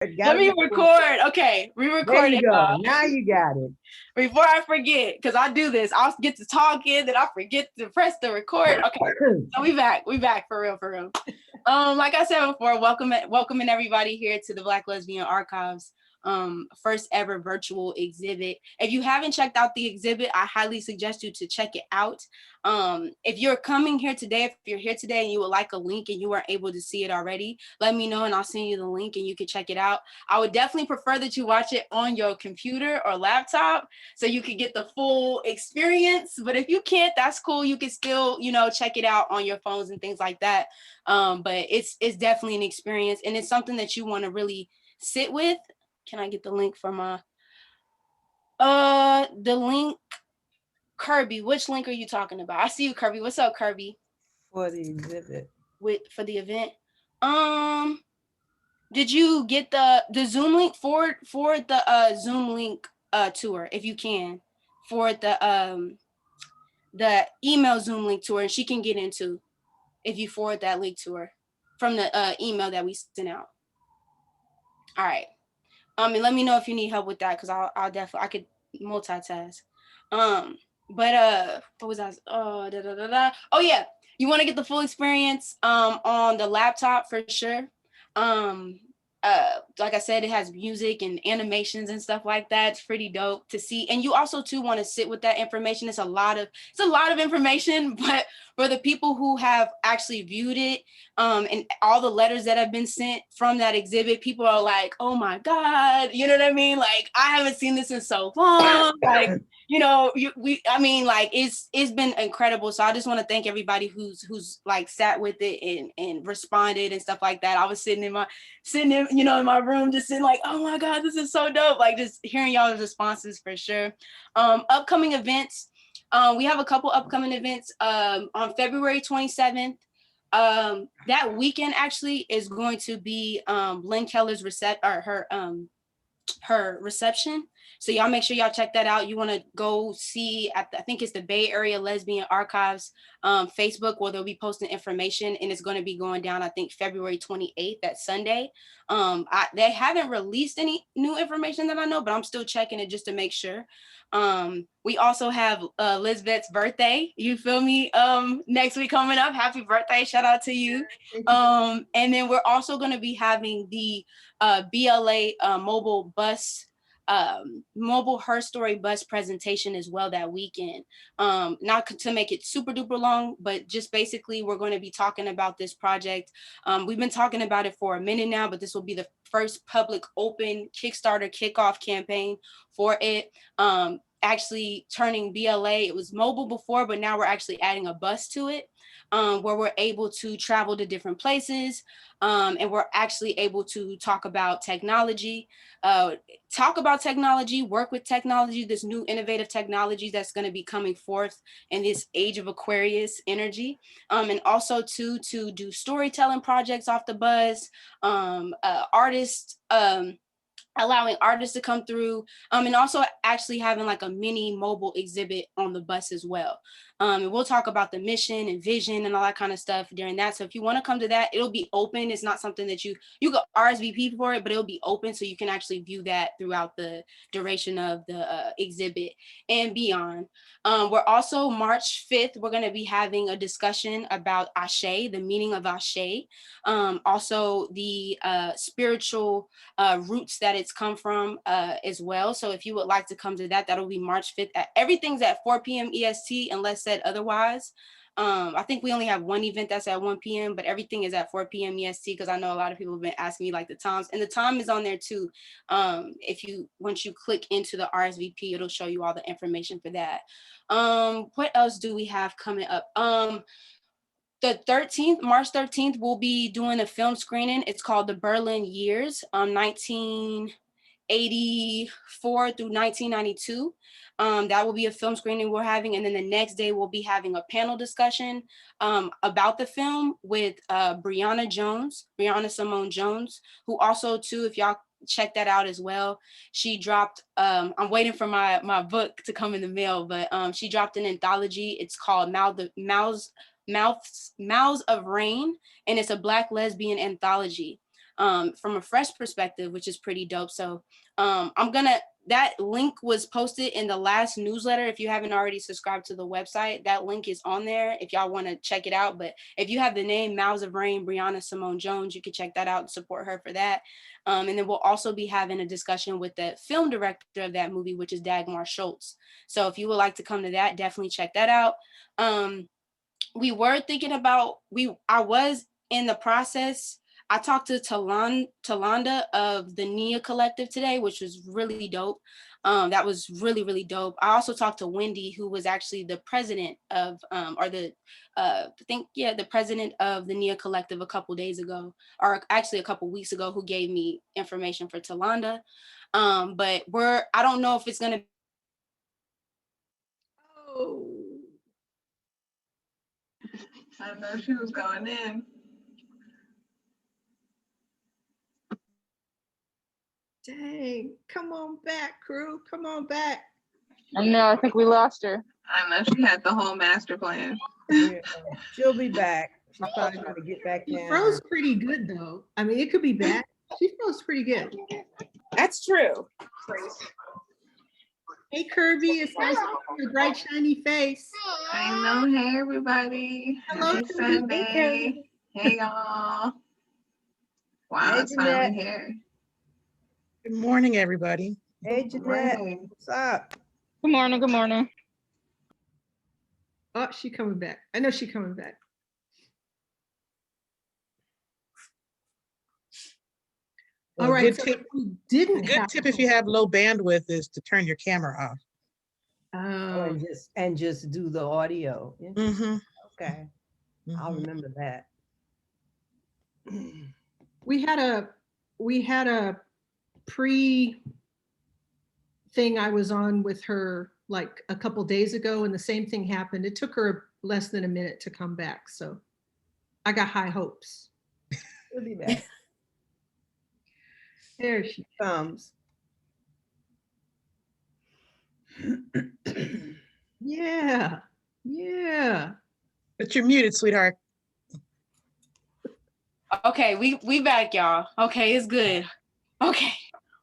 Let Gotta me record. record. Okay, There re-record you it, go. y'all. Now you got it. Before I forget, because I do this, I'll get to talking, then I forget to press the record. Okay, so we back. We back for real, for real. Like I said before, welcoming everybody here to the Black Lesbian Archives. First ever virtual exhibit. If you haven't checked out the exhibit, I highly suggest you to check it out. If you're coming here today, if you're here today and you would like a link and you weren't able to see it already, let me know and I'll send you the link and you can check it out. I would definitely prefer that you watch it on your computer or laptop so you can get the full experience. But if you can't, that's cool. You can still, check it out on your phones and things like that. But it's definitely an experience and it's something that you want to really sit with. Can I get the link for my the link? Kerby, which link are you talking about? I see you, Kerby. What's up, Kerby? For the exhibit. For the event. Um, did you get the Zoom link for the Zoom link tour if you can for the email Zoom link tour and she can get into if you forward that link to her from the email that we sent out. All right. And let me know if you need help with that because I'll definitely I could multitask. What was that? Oh yeah, you want to get the full experience on the laptop for sure. Um, like I said, it has music and animations and stuff like that. It's pretty dope to see. And you also too want to sit with that information. It's a lot of information, but for the people who have actually viewed it, and all the letters that have been sent from that exhibit, people are like, oh my God, you know what I mean? Like, I haven't seen this in so long. Like, it's been incredible. So I just want to thank everybody who's like sat with it and responded and stuff like that. I was sitting in my room, just sitting like, oh my God, this is so dope. Like just hearing y'all's responses for sure. Upcoming events. We have a couple upcoming events on February 27th. That weekend actually is going to be Lynn Keller's her reception. So y'all make sure y'all check that out. You want to go see I think it's the Bay Area Lesbian Archives Facebook where they'll be posting information and it's going to be going down I think February 28th, that Sunday. They haven't released any new information that I know, but I'm still checking it just to make sure. We also have Lisbet's birthday, you feel me, next week coming up. Happy birthday, shout out to you. And then we're also going to be having the BLA mobile Herstory bus presentation as well that weekend. Not to make it super duper long, but just basically we're going to be talking about this project. We've been talking about it for a minute now, but this will be the first public open Kickstarter kickoff campaign for it. Actually turning BLA, it was mobile before, but now we're actually adding a bus to it, where we're able to travel to different places, and we're actually able to talk about technology, work with technology, this new innovative technology that's going to be coming forth in this age of Aquarius energy, and also to do storytelling projects off the bus, artists, allowing artists to come through, and also actually having like a mini mobile exhibit on the bus as well. And we'll talk about the mission and vision and all that kind of stuff during that. So if you want to come to that, it'll be open. It's not something that you can RSVP for it, but it'll be open so you can actually view that throughout the duration of the exhibit and beyond. We're also March 5th, we're going to be having a discussion about ACHÈ, the meaning of ACHÈ, also the spiritual roots that it's come from as well. So if you would like to come to that, that'll be March 5th. Everything's at 4 p.m. EST unless said otherwise. I think we only have one event that's at 1 p.m., but everything is at 4 p.m. EST because I know a lot of people have been asking me like the times, and the time is on there too. Once you click into the RSVP, it'll show you all the information for that. What else do we have coming up? The 13th, March 13th, we'll be doing a film screening. It's called The Berlin Years, 1984 through 1992. That will be a film screening we're having. And then the next day we'll be having a panel discussion about the film with Brianna Simone Jones, who also too, if y'all check that out as well. She dropped, I'm waiting for my book to come in the mail, but she dropped an anthology. It's called Mouths of Rain, and it's a Black lesbian anthology. from a fresh perspective, which is pretty dope. So that link was posted in the last newsletter. If you haven't already subscribed to the website, that link is on there if y'all want to check it out. But if you have the name Mouths of Rain, Brianna Simone Jones, you can check that out and support her for that. And then we'll also be having a discussion with the film director of that movie, which is Dagmar Schultz. So if you would like to come to that, definitely check that out. We were thinking about, I was in the process. I talked to Talanda of the Nia Collective today, which was really dope. That was really, really dope. I also talked to Wendy, who was actually the president of, the president of the Nia Collective a couple days ago, or actually a couple weeks ago, who gave me information for Talanda. But I don't know if it's gonna. Oh. I know she was going in. Dang, come on back, Kru. Come on back. I know, I think we lost her. I know she had the whole master plan. Yeah, she'll be back. She's probably going to get back She down. froze pretty good though. I mean, it could be bad. She froze pretty good. That's true. Hey Kerby, it's nice to see your bright shiny face. I know. Hey, everybody. Hello, Happy Sunday. Hey, y'all. Wow, Hey, it's finally Jeanette. here. Good morning, everybody. Hey, Jeanette, Right. what's up? Good morning, good morning. Oh, she coming back. I know she coming back. Well, All right, good so tip, if we didn't good have tip if you have low bandwidth is to turn your camera off. Oh, and just do the audio. Mm-hmm. Okay, I'll remember that. we had a pre thing I was on with her like a couple days ago, and the same thing happened. It took her less than a minute to come back, so I got high hopes. She'll be back. There she Comes. Yeah, yeah. But you're muted, sweetheart. Okay, we back, y'all. Okay, it's good. Okay,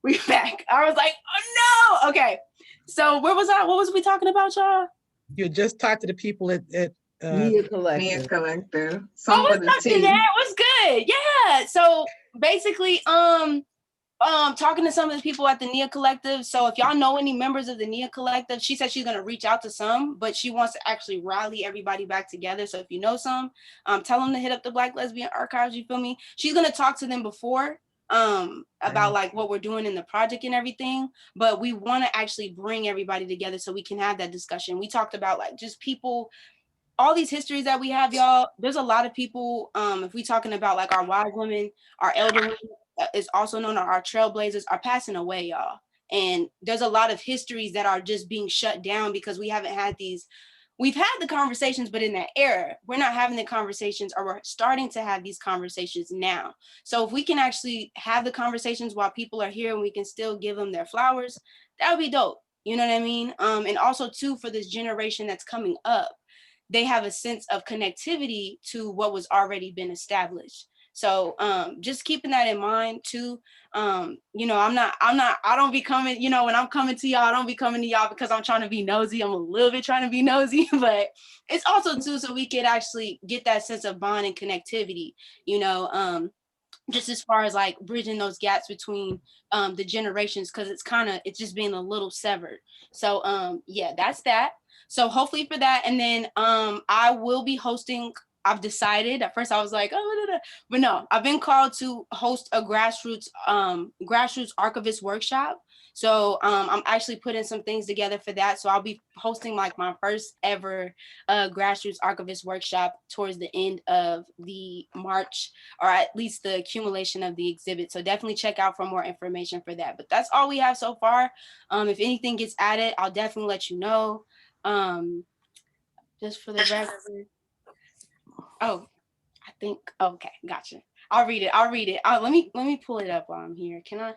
we back. I was like, oh no. Okay, so where was I? What was we talking about, y'all? You just talked to the people at Nia Nia Collective. Collective. Oh, Some what's with up a to T. that? What's good? Yeah. So basically, talking to some of the people at the Nia Collective. So if y'all know any members of the Nia Collective, she said she's gonna reach out to some, but she wants to actually rally everybody back together. So if you know some, tell them to hit up the Black Lesbian Archives. You feel me? She's gonna talk to them before about like what we're doing in the project and everything, but we want to actually bring everybody together so we can have that discussion. We talked about like just people, all these histories that we have, y'all. There's a lot of people, if we talking about like our wise women, our elder women, is also known as our trailblazers, are passing away, y'all. And there's a lot of histories that are just being shut down because we haven't had these. We've had the conversations, but in that era, we're not having the conversations, or we're starting to have these conversations now. So if we can actually have the conversations while people are here and we can still give them their flowers, that would be dope. You know what I mean? And also too, for this generation that's coming up, they have a sense of connectivity to what was already been established. So just keeping that in mind too. You know, I don't be coming, you know, when I'm coming to y'all, I don't be coming to y'all because I'm trying to be nosy. I'm a little bit trying to be nosy, but it's also too so we could actually get that sense of bond and connectivity, you know, just as far as like bridging those gaps between the generations, because it's just being a little severed. So yeah, that's that. So hopefully for that. And then I will be hosting, I've decided, at first I was like, oh, but no, I've been called to host a grassroots archivist workshop. So I'm actually putting some things together for that. So I'll be hosting like my first ever grassroots archivist workshop towards the end of the March, or at least the accumulation of the exhibit. So definitely check out for more information for that. But that's all we have so far. If anything gets added, I'll definitely let you know. Just for the record. Oh, I think, okay, gotcha. I'll read it. Let me pull it up while I'm here. Can I?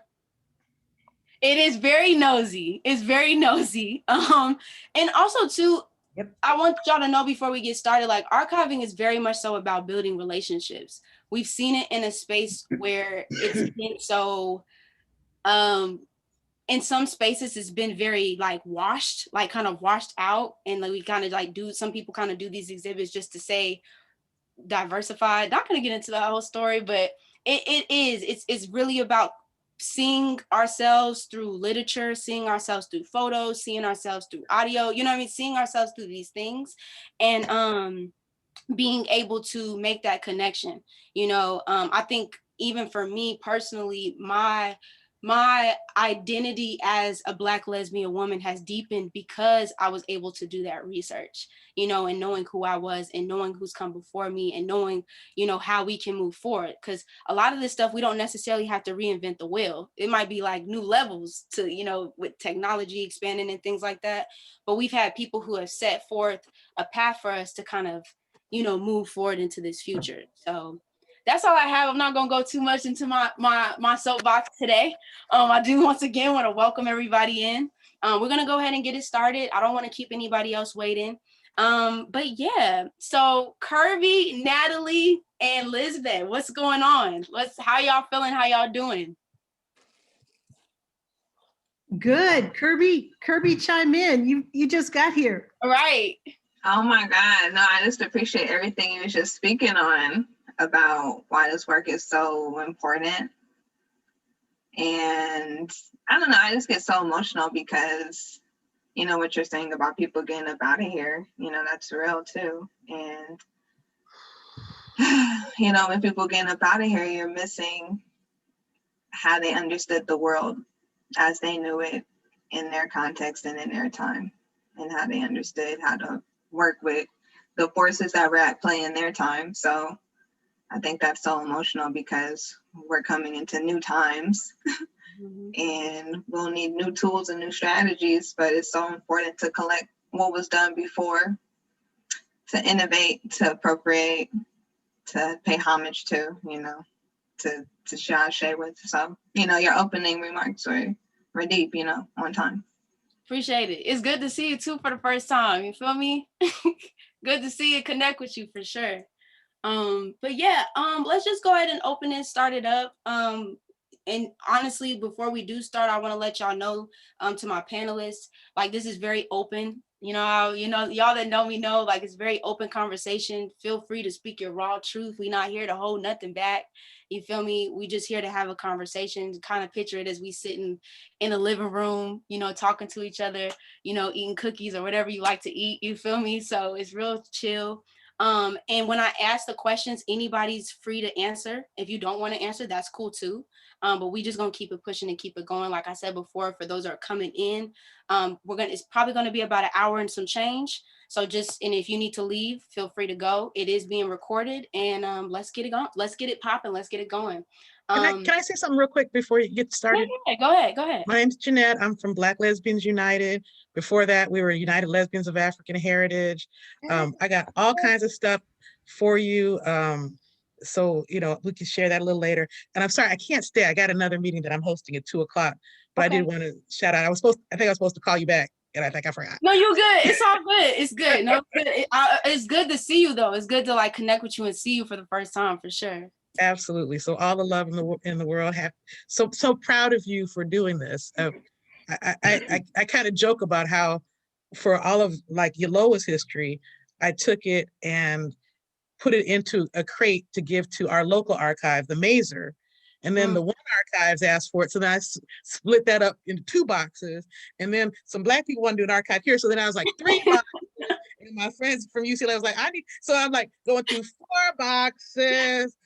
It is very nosy. It's very nosy. And also too, Yep. I want y'all to know before we get started, like archiving is very much so about building relationships. we've seen it in a space where it's been so, in some spaces it's been very like washed, like kind of washed out. And like we kind of like some people kind of do these exhibits just to say diversified. Not gonna get into the whole story, but it's really about seeing ourselves through literature, seeing ourselves through photos, seeing ourselves through audio, you know what I mean? Seeing ourselves through these things and being able to make that connection. I think even for me personally, my identity as a Black lesbian woman has deepened because I was able to do that research, and knowing who I was and knowing who's come before me and knowing, how we can move forward. Because a lot of this stuff, we don't necessarily have to reinvent the wheel. It might be like new levels to, with technology expanding and things like that. But we've had people who have set forth a path for us to kind of, move forward into this future. So that's all I have. I'm not gonna go too much into my soapbox today. I do once again want to welcome everybody in. We're gonna go ahead and get it started. I don't want to keep anybody else waiting. But yeah, so Kerby, Natalie, and Lisbet, what's going on? How y'all feeling? How y'all doing? Good. Kerby, chime in. You just got here. All right. Oh my God. No, I just appreciate everything you was just speaking on about why this work is so important. And I don't know, I just get so emotional because, what you're saying about people getting up out of here, that's real too. And, when people getting up out of here, you're missing how they understood the world as they knew it in their context and in their time, and how they understood how to work with the forces that were at play in their time. So I think that's so emotional because we're coming into new times and we'll need new tools and new strategies, but it's so important to collect what was done before, to innovate, to appropriate, to pay homage to, to share ACHè with. So, your opening remarks were deep, on time. Appreciate it. It's good to see you too for the first time. You feel me? Good to see and connect with you for sure. But yeah, let's just go ahead and open it, start it up. And honestly, before we do start, I want to let y'all know, to my panelists, like this is very open. Y'all that know me know, like it's very open conversation. Feel free to speak your raw truth. We're not here to hold nothing back. You feel me? We just here to have a conversation. Kind of picture it as we sitting in a living room, talking to each other, eating cookies or whatever you like to eat. You feel me? So it's real chill. And when I ask the questions, anybody's free to answer. If you don't want to answer, that's cool too. But we just gonna keep it pushing and keep it going. Like I said before, for those that are coming in, it's probably gonna be about an hour and some change. So and if you need to leave, feel free to go. It is being recorded, and let's get it going. Let's get it popping. Let's get it going. Can I say something real quick before you get started? Yeah, go ahead. My name's Jeanette. I'm from Black Lesbians United. Before that, we were United Lesbians of African Heritage. I got all kinds of stuff for you. So, we can share that a little later. And I'm sorry, I can't stay. I got another meeting that I'm hosting at 2:00, but okay. I did want to shout out. I think I was supposed to call you back, and I think I forgot. No, you're good. It's all good. It's good. No, it's good to see you though. It's good to like connect with you and see you for the first time for sure. Absolutely. So all the love in the world. So proud of you for doing this. I kind of joke about how for all of like Yoloa's history, I took it and put it into a crate to give to our local archive, the Mazer. And then the one archives asked for it. So then I split that up into 2 boxes. And then some Black people want to do an archive here. So then I was like 3 boxes. And my friends from UCLA was like, so I'm like going through 4 boxes.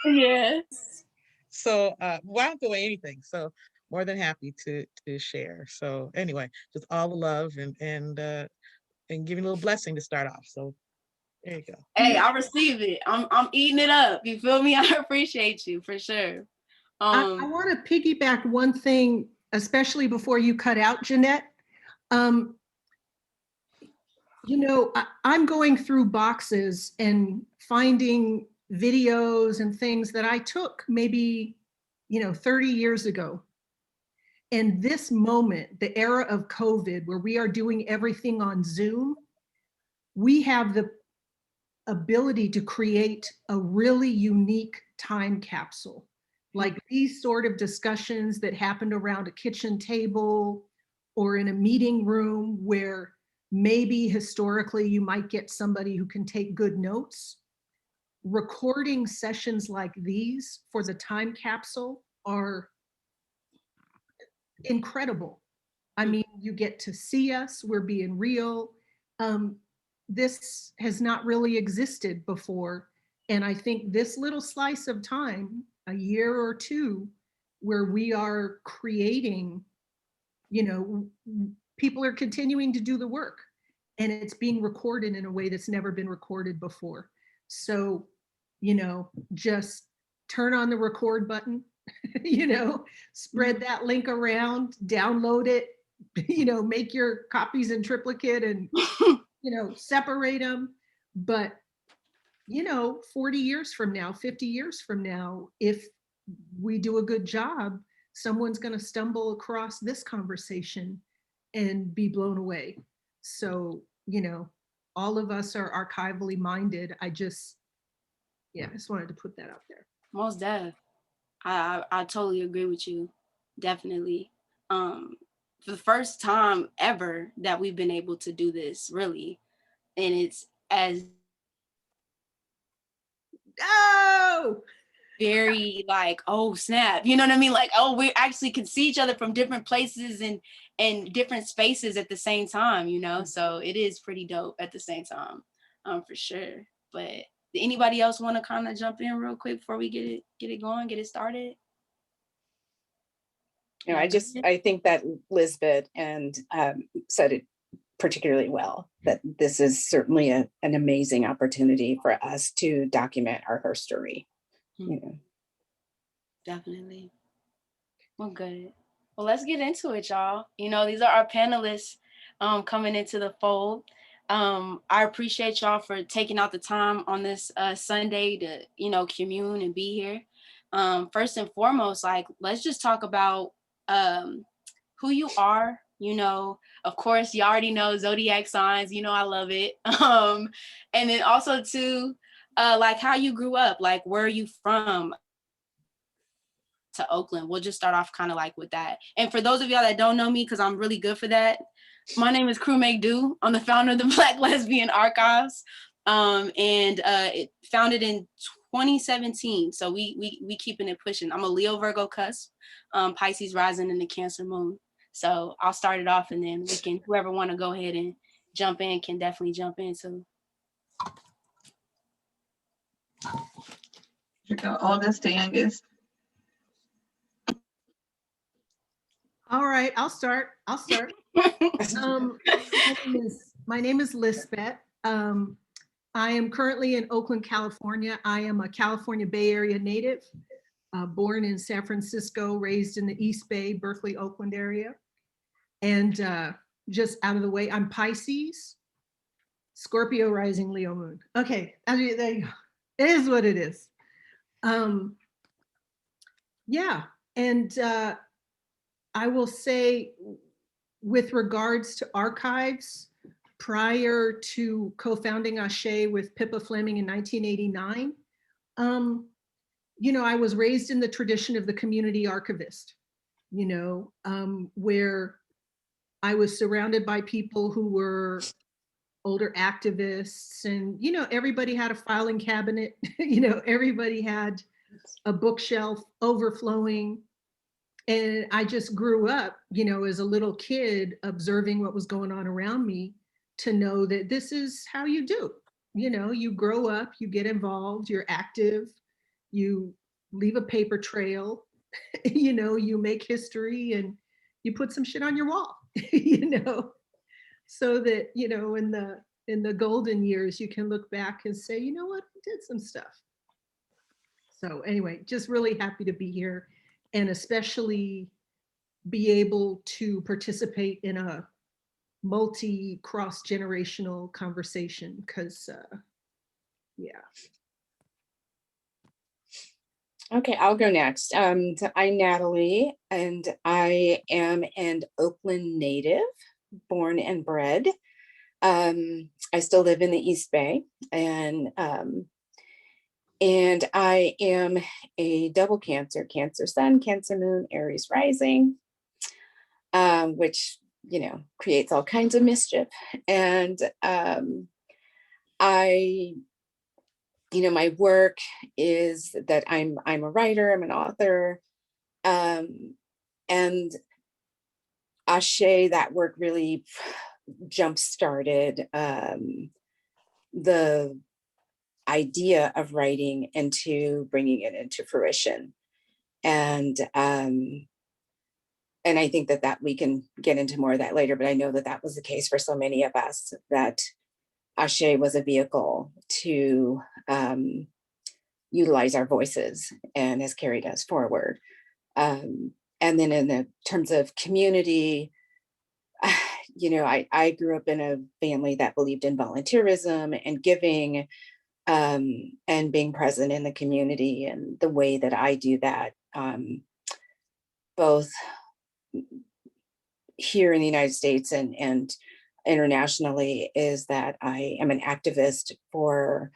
Yes. So well, I don't throw away anything. So more than happy to share. So anyway, just all the love and giving a little blessing to start off. So there you go. Hey, I receive it. I'm eating it up. You feel me? I appreciate you for sure. I want to piggyback one thing, especially before you cut out, Jeanette. I'm going through boxes and finding videos and things that I took maybe, 30 years ago. And this moment, the era of COVID, where we are doing everything on Zoom, we have ability to create a really unique time capsule. Like these sort of discussions that happened around a kitchen table or in a meeting room where maybe historically you might get somebody who can take good notes. Recording sessions like these for the time capsule are incredible. I mean, you get to see us, we're being real. This has not really existed before. And I think this little slice of time, a year or two, where we are creating, you know, people are continuing to do the work and it's being recorded in a way that's never been recorded before. So, you know, just turn on the record button, you know, spread that link around, download it, you know, make your copies in triplicate and, you know, separate them. But, you know, 40 years from now, 50 years from now, if we do a good job, someone's going to stumble across this conversation and be blown away. So, you know, all of us are archivally minded. I just wanted to put that out there. Most def. I totally agree with you. Definitely. For the first time ever that we've been able to do this, really. And it's as very like, oh snap, you know what I mean? Like, oh, we actually can see each other from different places and different spaces at the same time, you know? So it is pretty dope at the same time, for sure. But did anybody else want to kind of jump in real quick before we get it going, get it started? You know, I think that Lisbet and said it particularly well, that this is certainly an amazing opportunity for us to document our herstory. You know. Definitely. Well, good. Well, let's get into it, y'all. You know, these are our panelists coming into the fold. I appreciate y'all for taking out the time on this Sunday to, you know, commune and be here. First and foremost, like, let's just talk about who you are. You know, of course, you already know zodiac signs, you know, I love it. And then also too, like how you grew up, like where are you from to Oakland? We'll just start off kind of like with that. And for those of y'all that don't know me, because I'm really good for that, my name is Kru Maekdo. I'm the founder of the Black Lesbian Archives, and it founded in 2017. So we keeping it pushing. I'm a Leo Virgo cusp, Pisces rising in the Cancer moon. So I'll start it off and then we can, whoever want to go ahead and jump in can definitely jump in too. You go oldest to youngest. All right, I'll start. My name is Lisbet. I am currently in Oakland, California. I am a California Bay Area native, born in San Francisco, raised in the East Bay, Berkeley, Oakland area. And just out of the way, I'm Pisces, Scorpio rising, Leo moon. Okay, I mean, there you go. It is what it is. Yeah, and I will say, with regards to archives, prior to co-founding ACHÈ with Pippa Fleming in 1989, you know, I was raised in the tradition of the community archivist, you know, where I was surrounded by people who were older activists, and, you know, everybody had a filing cabinet, you know, everybody had a bookshelf overflowing. And I just grew up, you know, as a little kid, observing what was going on around me to know that this is how you do. You know, you grow up, you get involved, you're active, you leave a paper trail, you know, you make history and you put some shit on your wall, you know, so that, you know, in the golden years, you can look back and say, you know what, I did some stuff. So anyway, just really happy to be here, and especially be able to participate in a multi-cross-generational conversation, because yeah. Okay, I'll go next. I'm Natalie, and I am an Oakland native, born and bred. I still live in the East Bay, and I am a double Cancer Sun, Cancer Moon, Aries rising, which, you know, creates all kinds of mischief. And you know, my work is that I'm a writer, I'm an author, and Aché, that work really jump-started the idea of writing into bringing it into fruition. And I think that we can get into more of that later, but I know that was the case for so many of us, that Aché was a vehicle to utilize our voices and has carried us forward. And then in the terms of community, you know, I grew up in a family that believed in volunteerism and giving, and being present in the community. And the way that I do that, both here in the United States and internationally, is that I am an activist for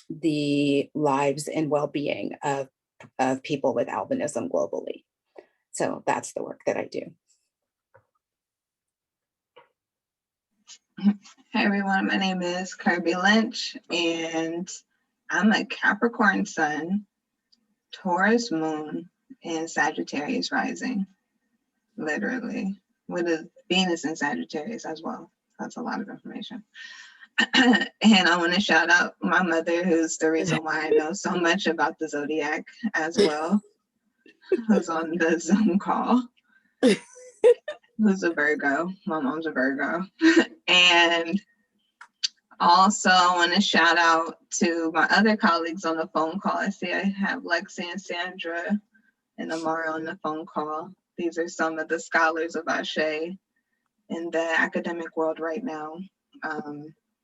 the lives and well-being of people with albinism globally. So that's the work that I do. Hey everyone, my name is Kerby Lynch, and I'm a Capricorn Sun, Taurus Moon, and Sagittarius rising, literally, with a Venus in Sagittarius as well. That's a lot of information. And I want to shout out my mother, who's the reason why I know so much about the zodiac as well, who's on the Zoom call, who's a Virgo. My mom's a Virgo. And also I want to shout out to my other colleagues on the phone call. I see I have Lexi and Sandra and Amara on the phone call. These are some of the scholars of Aché in the academic world right now.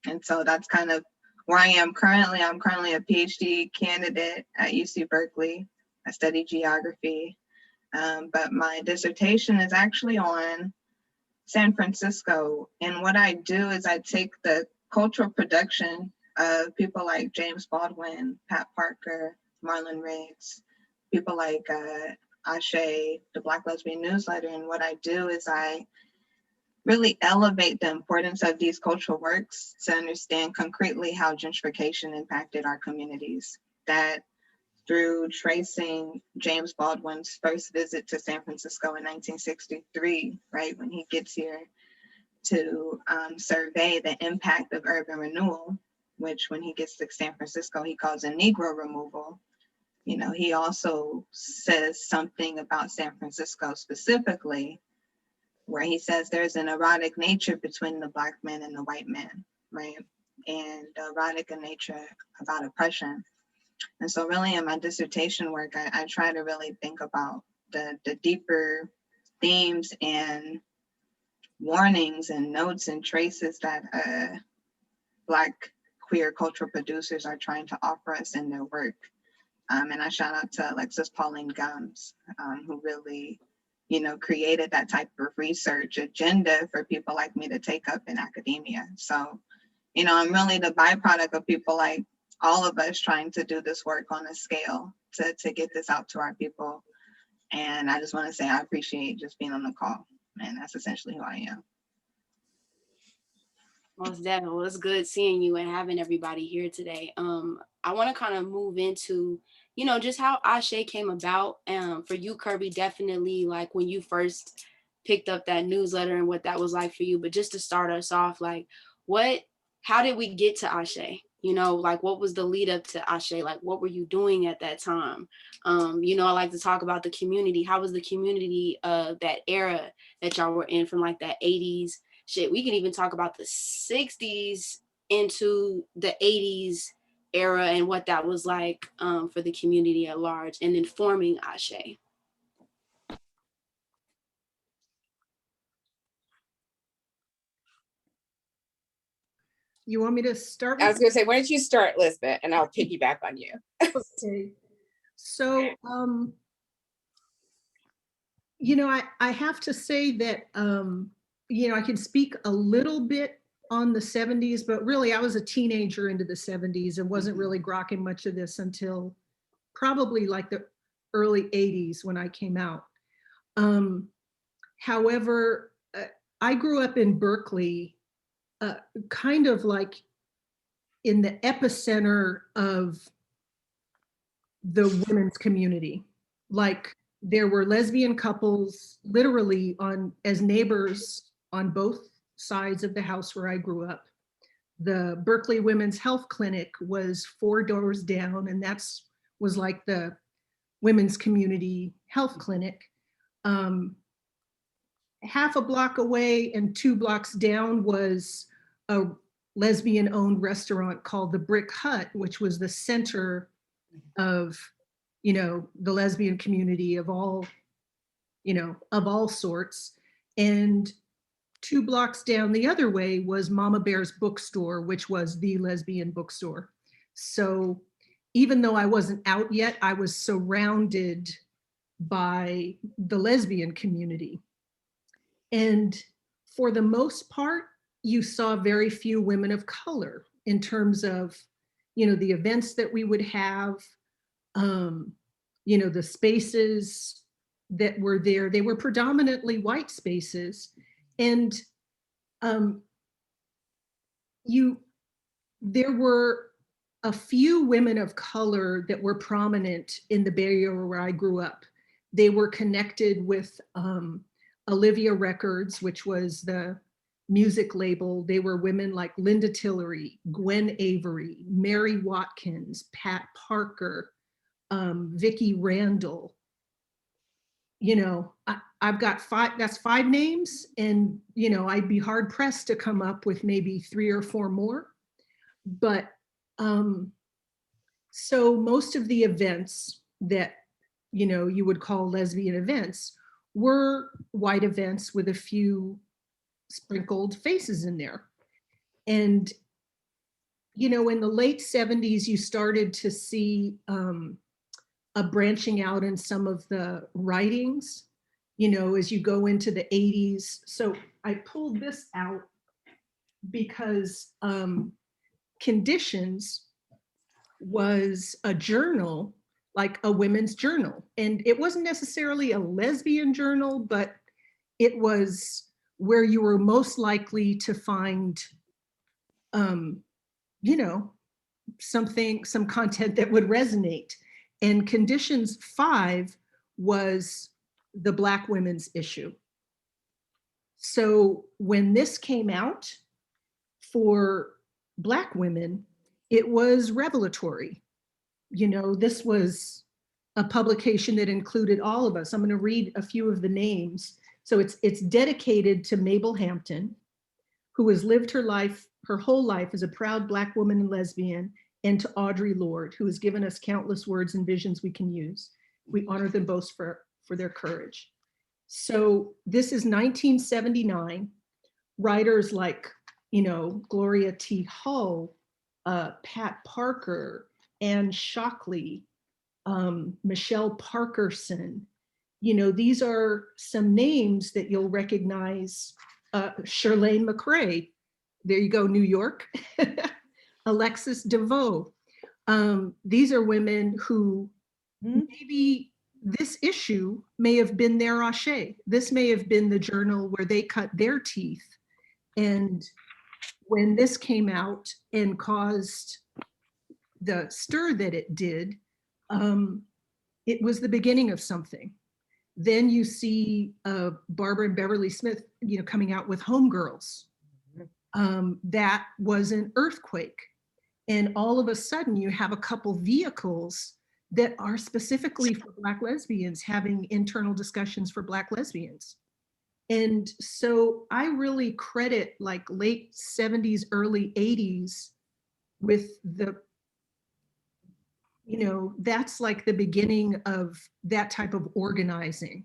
And so that's kind of where I am currently. I'm currently a PhD candidate at UC Berkeley. I study geography, but my dissertation is actually on San Francisco. And what I do is I take the cultural production of people like James Baldwin, Pat Parker, Marlon Riggs, people like Aché, the Black Lesbian newsletter. And what I do is I really elevate the importance of these cultural works to understand concretely how gentrification impacted our communities. That through tracing James Baldwin's first visit to San Francisco in 1963, right, when he gets here to survey the impact of urban renewal, which when he gets to San Francisco, he calls a Negro removal. You know, he also says something about San Francisco specifically, where he says there's an erotic nature between the Black man and the white man, right? And the erotic nature about oppression. And so really in my dissertation work, I try to really think about the deeper themes and warnings and notes and traces that Black queer cultural producers are trying to offer us in their work. And I shout out to Alexis Pauline Gumbs, who really, you know, created that type of research agenda for people like me to take up in academia. So, you know, I'm really the byproduct of people like all of us trying to do this work on a scale to get this out to our people. And I just want to say I appreciate just being on the call. And that's essentially who I am. Most definitely. Well, it's good seeing you and having everybody here today. I want to kind of move into, you know, just how Aché came about. For you, Kerby, definitely like when you first picked up that newsletter and what that was like for you. But just to start us off, like how did we get to Aché? You know, like what was the lead up to Aché? Like what were you doing at that time? You know, I like to talk about the community. How was the community of that era that y'all were in, from like that 80s? Shit, we can even talk about the 60s into the 80s era and what that was like for the community at large, and then forming Aché. You want me to start? I was going to say, why don't you start, Lisbet, and I'll piggyback on you. Okay. So, you know, I have to say that, you know, I can speak a little bit on the 70s, but really I was a teenager into the 70s and wasn't really grokking much of this until probably like the early 80s when I came out. However, I grew up in Berkeley, kind of like in the epicenter of the women's community. Like there were lesbian couples literally as neighbors on both sides of the house where I grew up. The Berkeley Women's Health Clinic was 4 doors down, and was like the women's community health clinic. Half a block away and 2 blocks down was a lesbian-owned restaurant called the Brick Hut, which was the center of, the lesbian community of all sorts. And 2 blocks down the other way was Mama Bear's bookstore, which was the lesbian bookstore. So even though I wasn't out yet, I was surrounded by the lesbian community. And for the most part, you saw very few women of color in terms of, the events that we would have, the spaces that were there. They were predominantly white spaces. And there were a few women of color that were prominent in the Bay Area where I grew up. They were connected with Olivia Records, which was the music label. They were women like Linda Tillery, Gwen Avery, Mary Watkins, Pat Parker, Vicki Randall. I've got 5, that's 5 names, and I'd be hard pressed to come up with maybe 3 or 4 more. But so most of the events that you would call lesbian events were white events with a few sprinkled faces in there. And in the late 70s, you started to see a branching out in some of the writings, as you go into the 80s. So I pulled this out because Conditions was a journal, like a women's journal. And it wasn't necessarily a lesbian journal, but it was where you were most likely to find, some content that would resonate. And Conditions 5 was the Black women's issue. So when this came out for Black women, it was revelatory. This was a publication that included all of us. I'm going to read a few of the names. So it's dedicated to Mabel Hampton, who has lived her whole life as a proud Black woman and lesbian, and to Audre Lorde, who has given us countless words and visions we can use. We honor them both for their courage. So this is 1979. Writers like, Gloria T. Hull, Pat Parker, Anne Shockley, Michelle Parkerson. These are some names that you'll recognize. Shirlane McRae, there you go, New York. Alexis DeVoe. These are women who maybe this issue may have been their Aché. This may have been the journal where they cut their teeth. And when this came out and caused the stir that it did, it was the beginning of something. Then you see Barbara and Beverly Smith, coming out with Homegirls. That was an earthquake. And all of a sudden you have a couple vehicles that are specifically for Black lesbians having internal discussions for Black lesbians. And so I really credit like late 70s, early 80s with that's like the beginning of that type of organizing.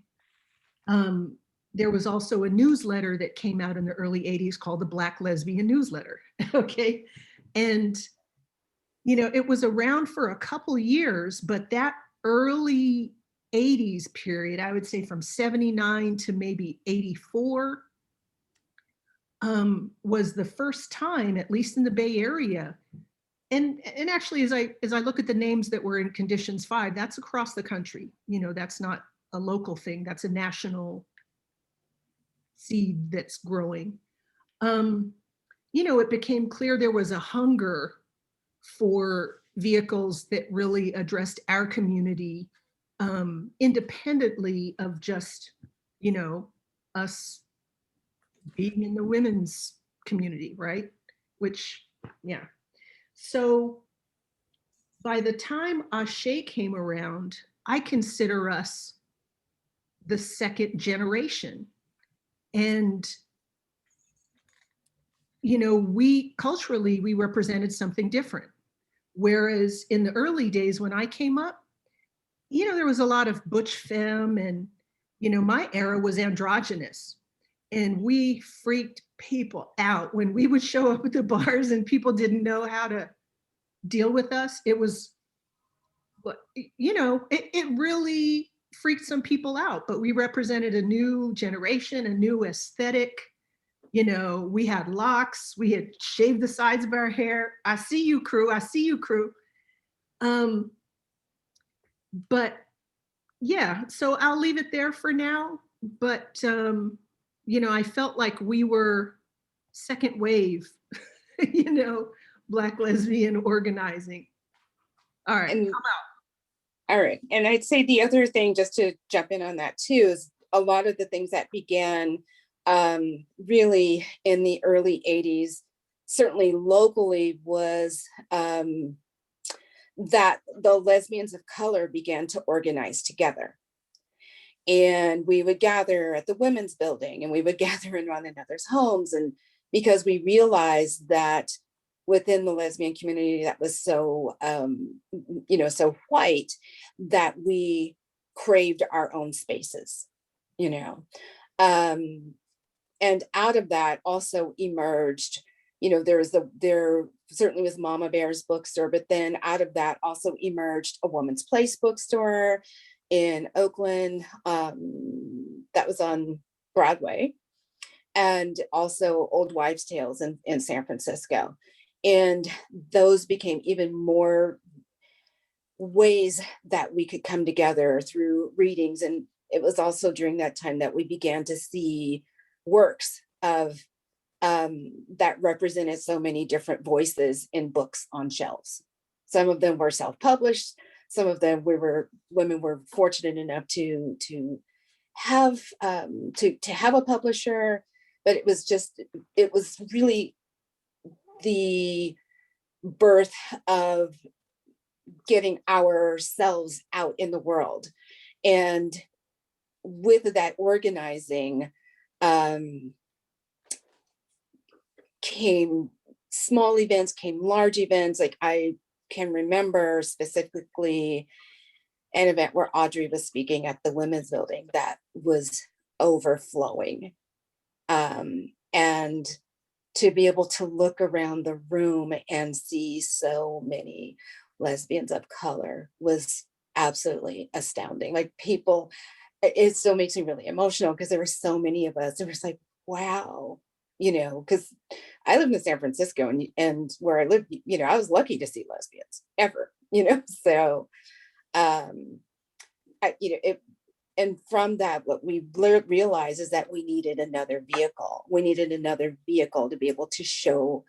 There was also a newsletter that came out in the early 80s called the Black Lesbian Newsletter, okay? And, it was around for a couple years, but that early 80s period, I would say from 79 to maybe 84, was the first time, at least in the Bay Area. And actually, as I look at the names that were in Conditions 5, that's across the country. You know, that's not a local thing. That's a national seed that's growing. You know, it became clear there was a hunger for vehicles that really addressed our community, independently of just, you know, us being in the women's community, right? Which, yeah. So by the time ACHÈ came around, I consider us the second generation. And, you know, we culturally, we represented something different. Whereas in the early days when I came up, you know, there was a lot of butch femme, and, you know, my era was androgynous. And we freaked people out when we would show up at the bars and people didn't know how to deal with us. It was, you know, it really freaked some people out, but we represented a new generation, a new aesthetic. You know, we had locks, we had shaved the sides of our hair. I see you, Kru, I see you, Kru. But yeah, so I'll leave it there for now. But, you know, I felt like we were second wave, you know, Black lesbian organizing. All right, And all right. And I'd say the other thing, just to jump in on that too, is a lot of the things that began really in the early 80s, certainly locally, was that the lesbians of color began to organize together. And we would gather at the women's building, and we would gather in one another's homes. And because we realized that within the lesbian community that was so, you know, so white, that we craved our own spaces, you know. And out of that also emerged, you know, there certainly was Mama Bear's bookstore, but then out of that also emerged a Woman's Place bookstore in Oakland, that was on Broadway, and also Old Wives' Tales in San Francisco. And those became even more ways that we could come together through readings. And it was also during that time that we began to see works of that represented so many different voices in books on shelves. Some of them were self-published. Some of them women were fortunate enough to have a publisher, but it was really the birth of getting ourselves out in the world. And with that organizing came small events, came large events. Like I can remember specifically an event where Audrey was speaking at the women's building that was overflowing. And to be able to look around the room and see so many lesbians of color was absolutely astounding. Like people, it still makes me really emotional because there were so many of us. It was like, wow, you know, because I live in San Francisco, and where I live, you know, I was lucky to see lesbians ever, you know. So, you know, and from that, what we realized is that we needed another vehicle. We needed another vehicle to be able to show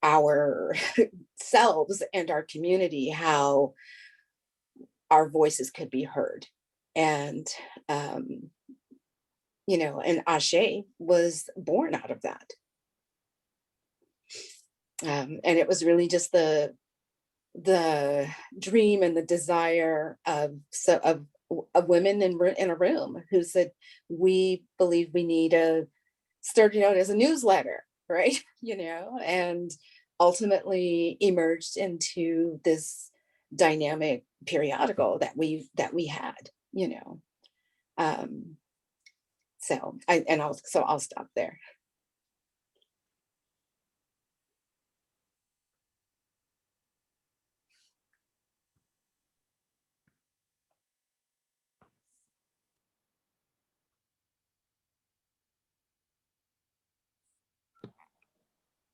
ourselves and our community how our voices could be heard. And, you know, and ACHÈ was born out of that. And it was really just the dream and the desire of women in a room who said, we believe we need started out as a newsletter, right? You know, and ultimately emerged into this dynamic periodical that we had, you know. So I'll stop there.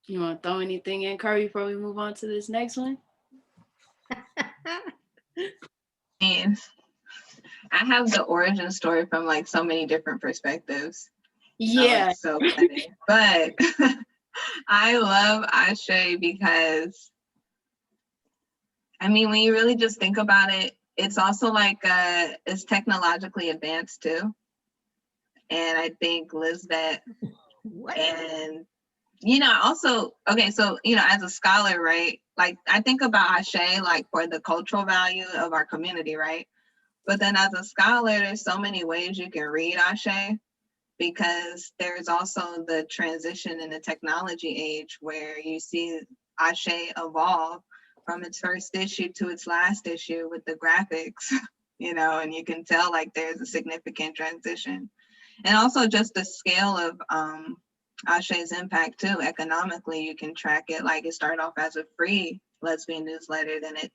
You want to throw anything in, Kerby, before we move on to this next one? And I have the origin story from like so many different perspectives. Yeah. So it's so funny. But I love Aché because, I mean, when you really just think about it, it's also like it's technologically advanced too. And I think Lisbet and, you know, also, okay, so, you know, as a scholar, right, like I think about Aché like for the cultural value of our community, right? But then as a scholar, there's so many ways you can read Aché, because there's also the transition in the technology age where you see Aché evolve from its first issue to its last issue with the graphics, you know, and you can tell like there's a significant transition. And also just the scale of Aché's impact too, economically, you can track it. Like it started off as a free lesbian newsletter, then it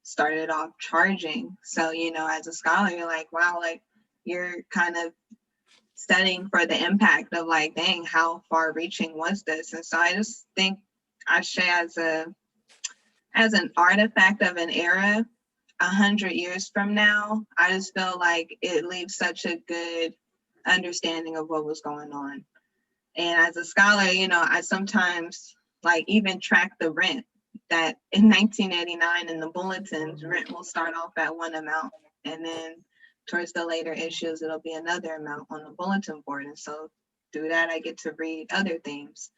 started off charging. So, you know, as a scholar, you're like, wow, like you're kind of studying for the impact of like, dang, how far reaching was this? And so I just think Aché as an artifact of an era, 100 years from now, I just feel like it leaves such a good understanding of what was going on. And as a scholar, you know, I sometimes like even track the rent that in 1989 in the bulletins, rent will start off at one amount, and then towards the later issues, it'll be another amount on the bulletin board. And so through that, I get to read other things.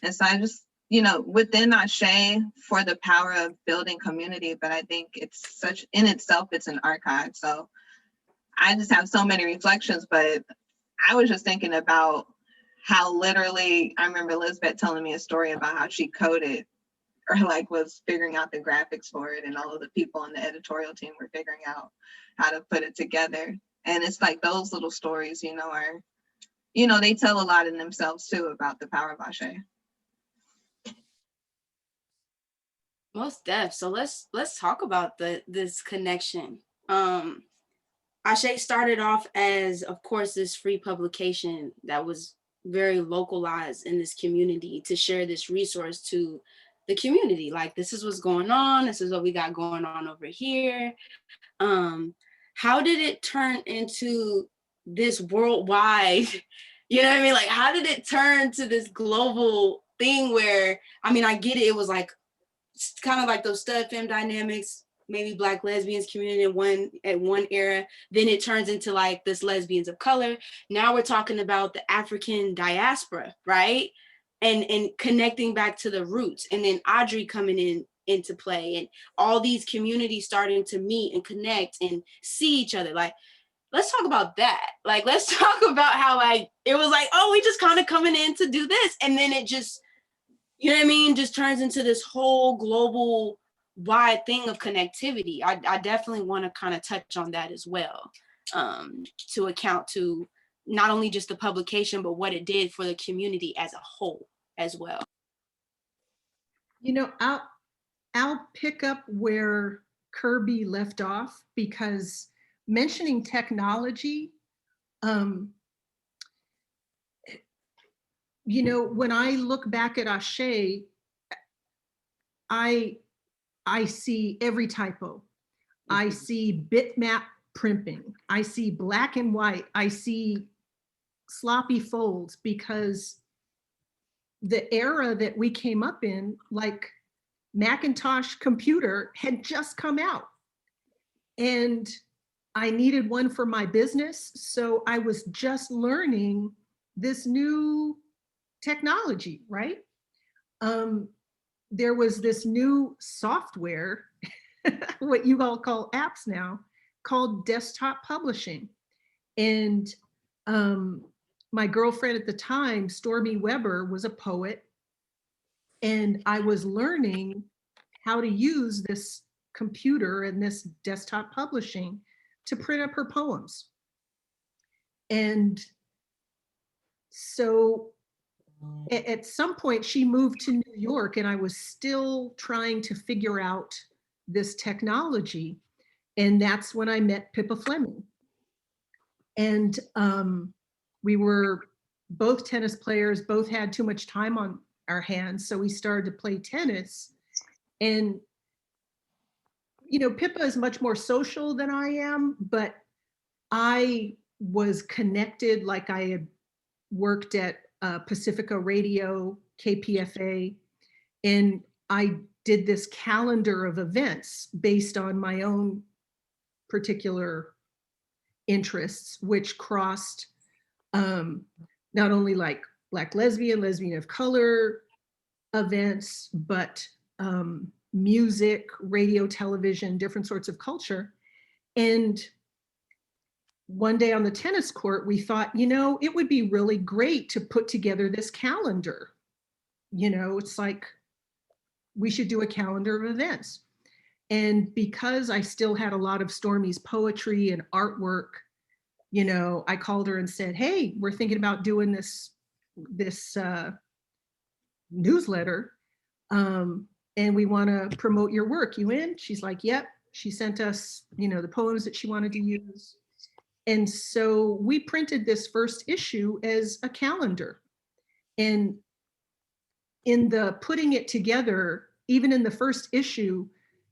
And so I just, you know, within Aché for the power of building community, but I think it's such, in itself, it's an archive. So I just have so many reflections, but I was just thinking about how literally, I remember Lisbet telling me a story about how she coded or like was figuring out the graphics for it, and all of the people on the editorial team were figuring out how to put it together. And it's like those little stories, you know, are, you know, they tell a lot in themselves too about the power of Aché. Most def. So let's talk about this connection. Aché started off as, of course, this free publication that was very localized in this community to share this resource to the community. Like, this is what's going on. This is what we got going on over here. How did it turn into this worldwide, you know what I mean? Like, how did it turn to this global thing where, I mean, I get it. It was like, kind of like those stud femme dynamics, maybe Black lesbians community at one era, then it turns into like this lesbians of color. Now we're talking about the African diaspora, right? And connecting back to the roots, and then Audrey coming into play, and all these communities starting to meet and connect and see each other. Like, let's talk about that. Like, let's talk about how like it was like, oh, we just kind of coming in to do this, and then it just, you know what I mean, just turns into this whole global wide thing of connectivity. I definitely want to kind of touch on that as well, to account to not only just the publication, but what it did for the community as a whole as well. You know, I'll pick up where Kerby left off, because mentioning technology, you know, when I look back at Aché, I see every typo. I see bitmap primping. I see black and white. I see sloppy folds, because the era that we came up in, like Macintosh computer had just come out, and I needed one for my business. So I was just learning this new technology, right? There was this new software, what you all call apps now, called desktop publishing. And my girlfriend at the time, Stormy Weber, was a poet, and I was learning how to use this computer and this desktop publishing to print up her poems. And so at some point she moved to New York, and I was still trying to figure out this technology. And that's when I met Pippa Fleming. And we were both tennis players, both had too much time on our hands. So we started to play tennis. And, you know, Pippa is much more social than I am, but I was connected, like I had worked at Pacifica Radio, KPFA, and I did this calendar of events based on my own particular interests, which crossed not only like Black lesbian of color events, but music, radio, television, different sorts of culture. And one day on the tennis court, we thought, you know, it would be really great to put together this calendar. You know, it's like, we should do a calendar of events. And because I still had a lot of Stormy's poetry and artwork, you know, I called her and said, hey, we're thinking about doing this newsletter, and we want to promote your work. You in? She's like, yep. She sent us, you know, the poems that she wanted to use. And so we printed this first issue as a calendar. And in the putting it together, even in the first issue,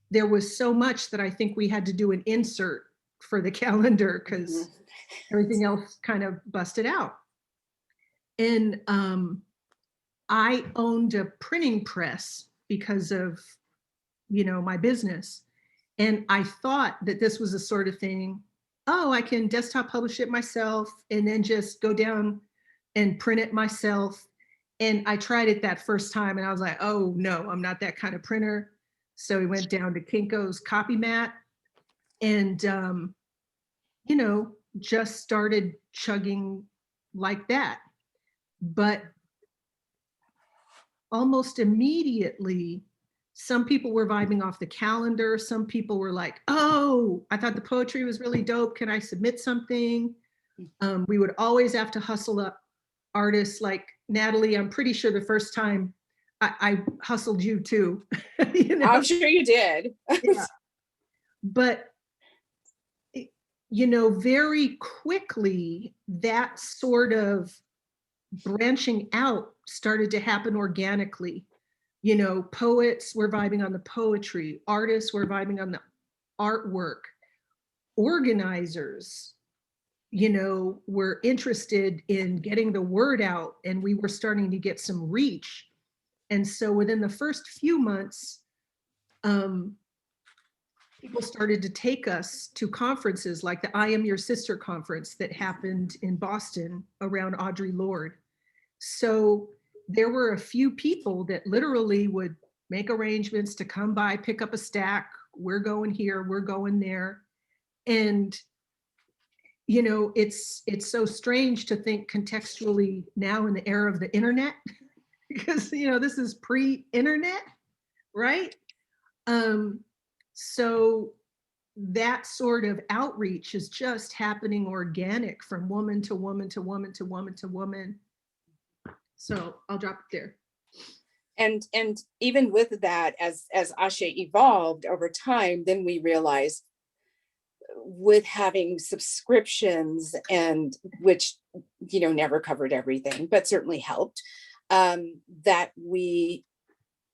there was so much that I think we had to do an insert for the calendar because everything else kind of busted out. And I owned a printing press because of, you know, my business. And I thought that this was the sort of thing, oh, I can desktop publish it myself and then just go down and print it myself. And I tried it that first time and I was like, oh no, I'm not that kind of printer. So we went down to Kinko's Copymat and, you know, just started chugging like that. But almost immediately, some people were vibing off the calendar. Some people were like, oh, I thought the poetry was really dope. Can I submit something? We would always have to hustle up artists like Natalie. I'm pretty sure the first time I hustled you too. You know? I'm sure you did. Yeah. But, you know, very quickly, that sort of branching out started to happen organically. You know, poets were vibing on the poetry, artists were vibing on the artwork, organizers, you know, were interested in getting the word out, and we were starting to get some reach. And so within the first few months, people started to take us to conferences like the I Am Your Sister conference that happened in Boston around Audre Lorde. So there were a few people that literally would make arrangements to come by, pick up a stack. We're going here, we're going there. And, you know, it's so strange to think contextually now in the era of the internet, because, you know, this is pre-internet, right? So that sort of outreach is just happening organic from woman to woman to woman to woman to woman. So I'll drop it there. And even with that, as ACHÈ evolved over time, then we realized with having subscriptions, and which, you know, never covered everything, but certainly helped, that we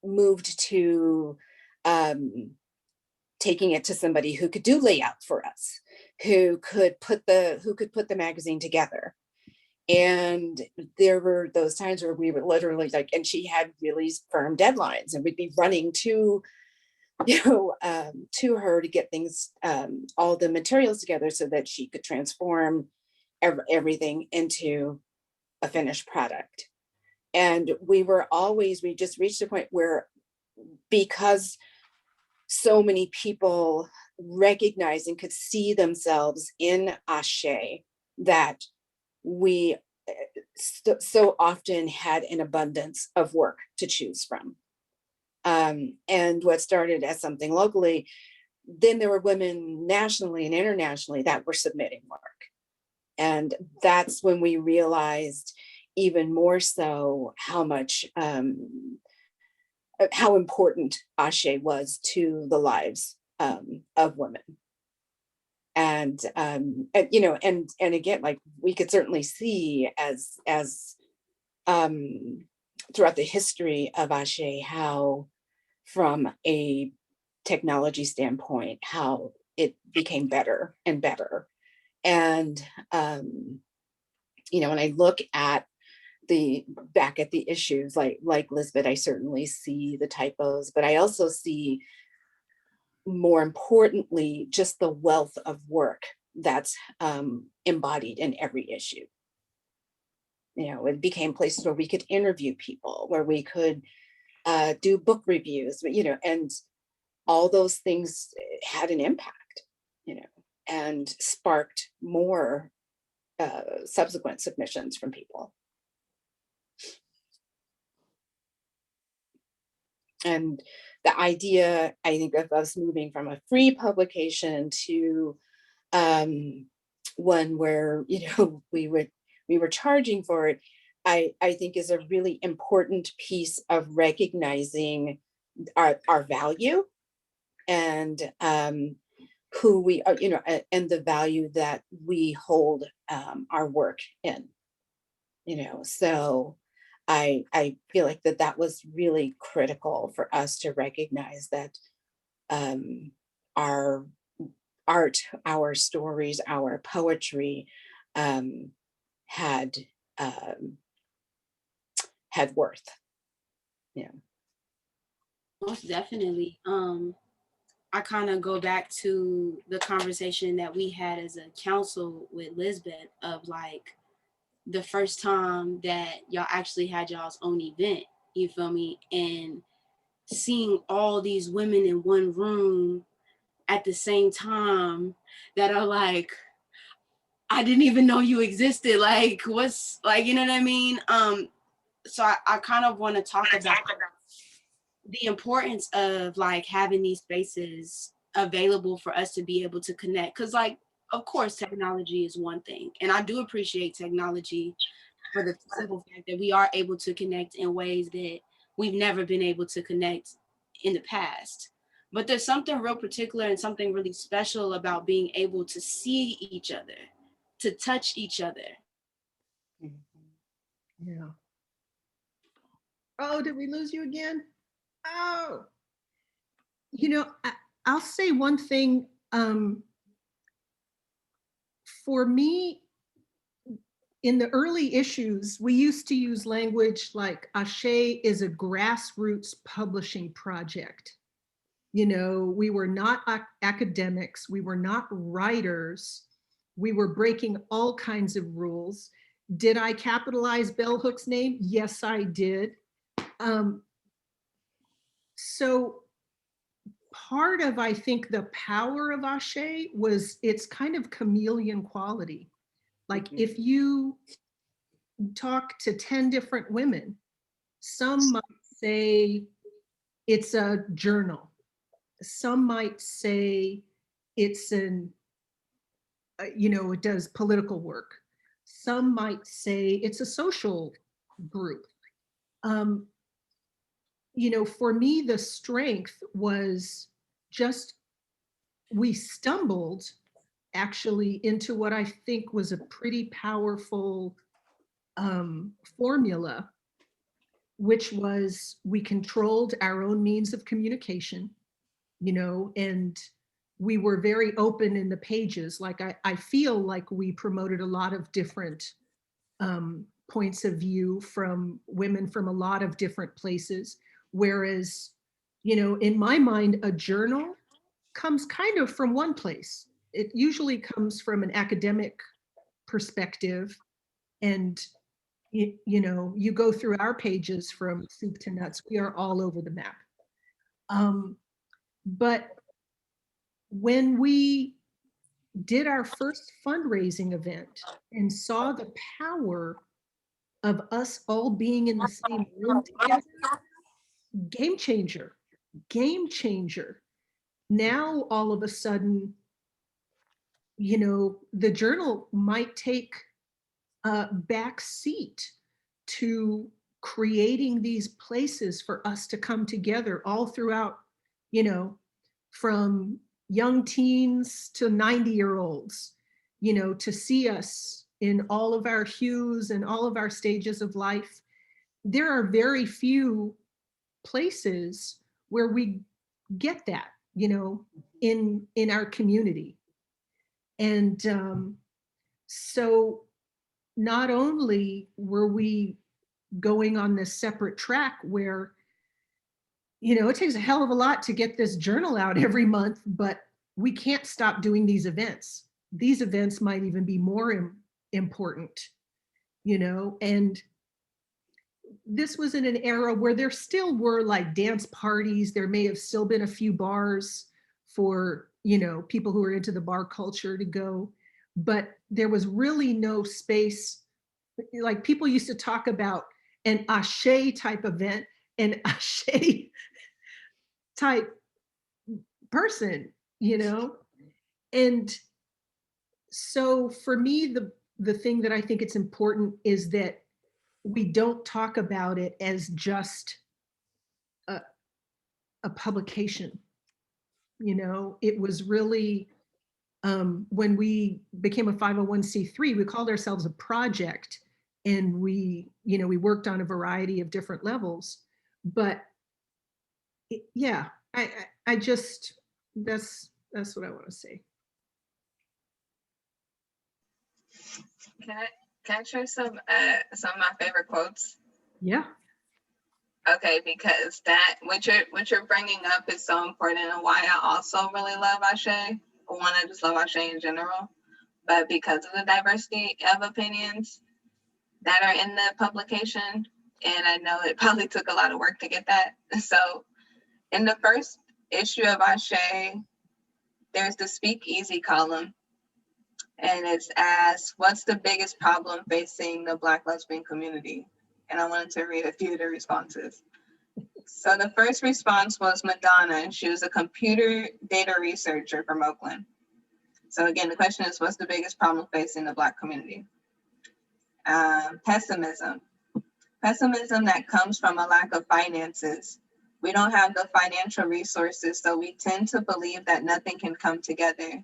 moved to taking it to somebody who could do layout for us, who could put the magazine together. And there were those times where we were literally like, and she had really firm deadlines, and we'd be running to, you know, to her to get things, all the materials together so that she could transform everything into a finished product. And we just reached a point where, because so many people recognized and could see themselves in ACHÈ, that we so often had an abundance of work to choose from. And what started as something locally, then there were women nationally and internationally that were submitting work. And that's when we realized even more so how much, how important ACHÈ was to the lives of women. And you know, and again, like we could certainly see as throughout the history of ACHÈ, how from a technology standpoint, how it became better and better. And, you know, when I look at back at the issues, like Lisbet, I certainly see the typos, but I also see, more importantly, just the wealth of work that's embodied in every issue. You know, it became places where we could interview people, where we could do book reviews, you know, and all those things had an impact, you know, and sparked more subsequent submissions from people. And the idea, I think, of us moving from a free publication to one where, you know, we were charging for it, I think is a really important piece of recognizing our value and who we are, you know, and the value that we hold our work in, you know. So I feel like that was really critical for us to recognize that our art, our stories, our poetry had worth. Yeah. Most definitely. I kind of go back to the conversation that we had as a council with Lisbet of like the first time that y'all actually had y'all's own event, you feel me? And seeing all these women in one room at the same time that are like, I didn't even know you existed. Like, what's like, you know what I mean? So I kind of want to talk about the importance of like having these spaces available for us to be able to connect. Cause like, of course, technology is one thing. And I do appreciate technology for the simple fact that we are able to connect in ways that we've never been able to connect in the past. But there's something real particular and something really special about being able to see each other, to touch each other. Yeah. Oh, did we lose you again? Oh, you know, I'll say one thing. For me, in the early issues, we used to use language like ACHÈ is a grassroots publishing project. You know, we were not academics, we were not writers, we were breaking all kinds of rules. Did I capitalize Bell Hook's name? Yes, I did. So part of, I think, the power of ACHÈ was its kind of chameleon quality. Like if you talk to 10 different women, some might say it's a journal. Some might say it's an, you know, it does political work. Some might say it's a social group. You know, for me, the strength was just, we stumbled actually into what I think was a pretty powerful formula, which was we controlled our own means of communication, you know, and we were very open in the pages. Like I feel like we promoted a lot of different points of view from women from a lot of different places. Whereas, you know, in my mind, a journal comes kind of from one place. It usually comes from an academic perspective. And, you know, you go through our pages from soup to nuts, we are all over the map. But when we did our first fundraising event and saw the power of us all being in the same room together, game changer, game changer. Now, all of a sudden, you know, the journal might take a back seat to creating these places for us to come together all throughout, you know, from young teens to 90-year-olds, you know, to see us in all of our hues and all of our stages of life. there are very few places where we get that, you know, in our community. And so not only were we going on this separate track where, you know, it takes a hell of a lot to get this journal out every month, but we can't stop doing these events. These events might even be more important, you know, and this was in an era where there still were like dance parties. There may have still been a few bars for, you know, people who are into the bar culture to go, but there was really no space. Like people used to talk about an ACHÈ type event, an ACHÈ type person, you know? And so for me, the thing that I think it's important is that we don't talk about it as just a publication. You know, it was really, when we became a 501c3, we called ourselves a project, and we, you know, we worked on a variety of different levels. But yeah, I just, that's what I want to say. Can I share some of my favorite quotes? Yeah. Okay, because that what you're bringing up is so important, and why I also really love ACHÈ. One, I just love ACHÈ in general, but because of the diversity of opinions that are in the publication, and I know it probably took a lot of work to get that. So in the first issue of ACHÈ, there's the Speak Easy column, and it's asked, what's the biggest problem facing the Black lesbian community? And I wanted to read a few of the responses. So the first response was Madonna, and she was a computer data researcher from Oakland. So again, the question is, what's the biggest problem facing the Black community? Pessimism. Pessimism that comes from a lack of finances. We don't have the financial resources, so we tend to believe that nothing can come together.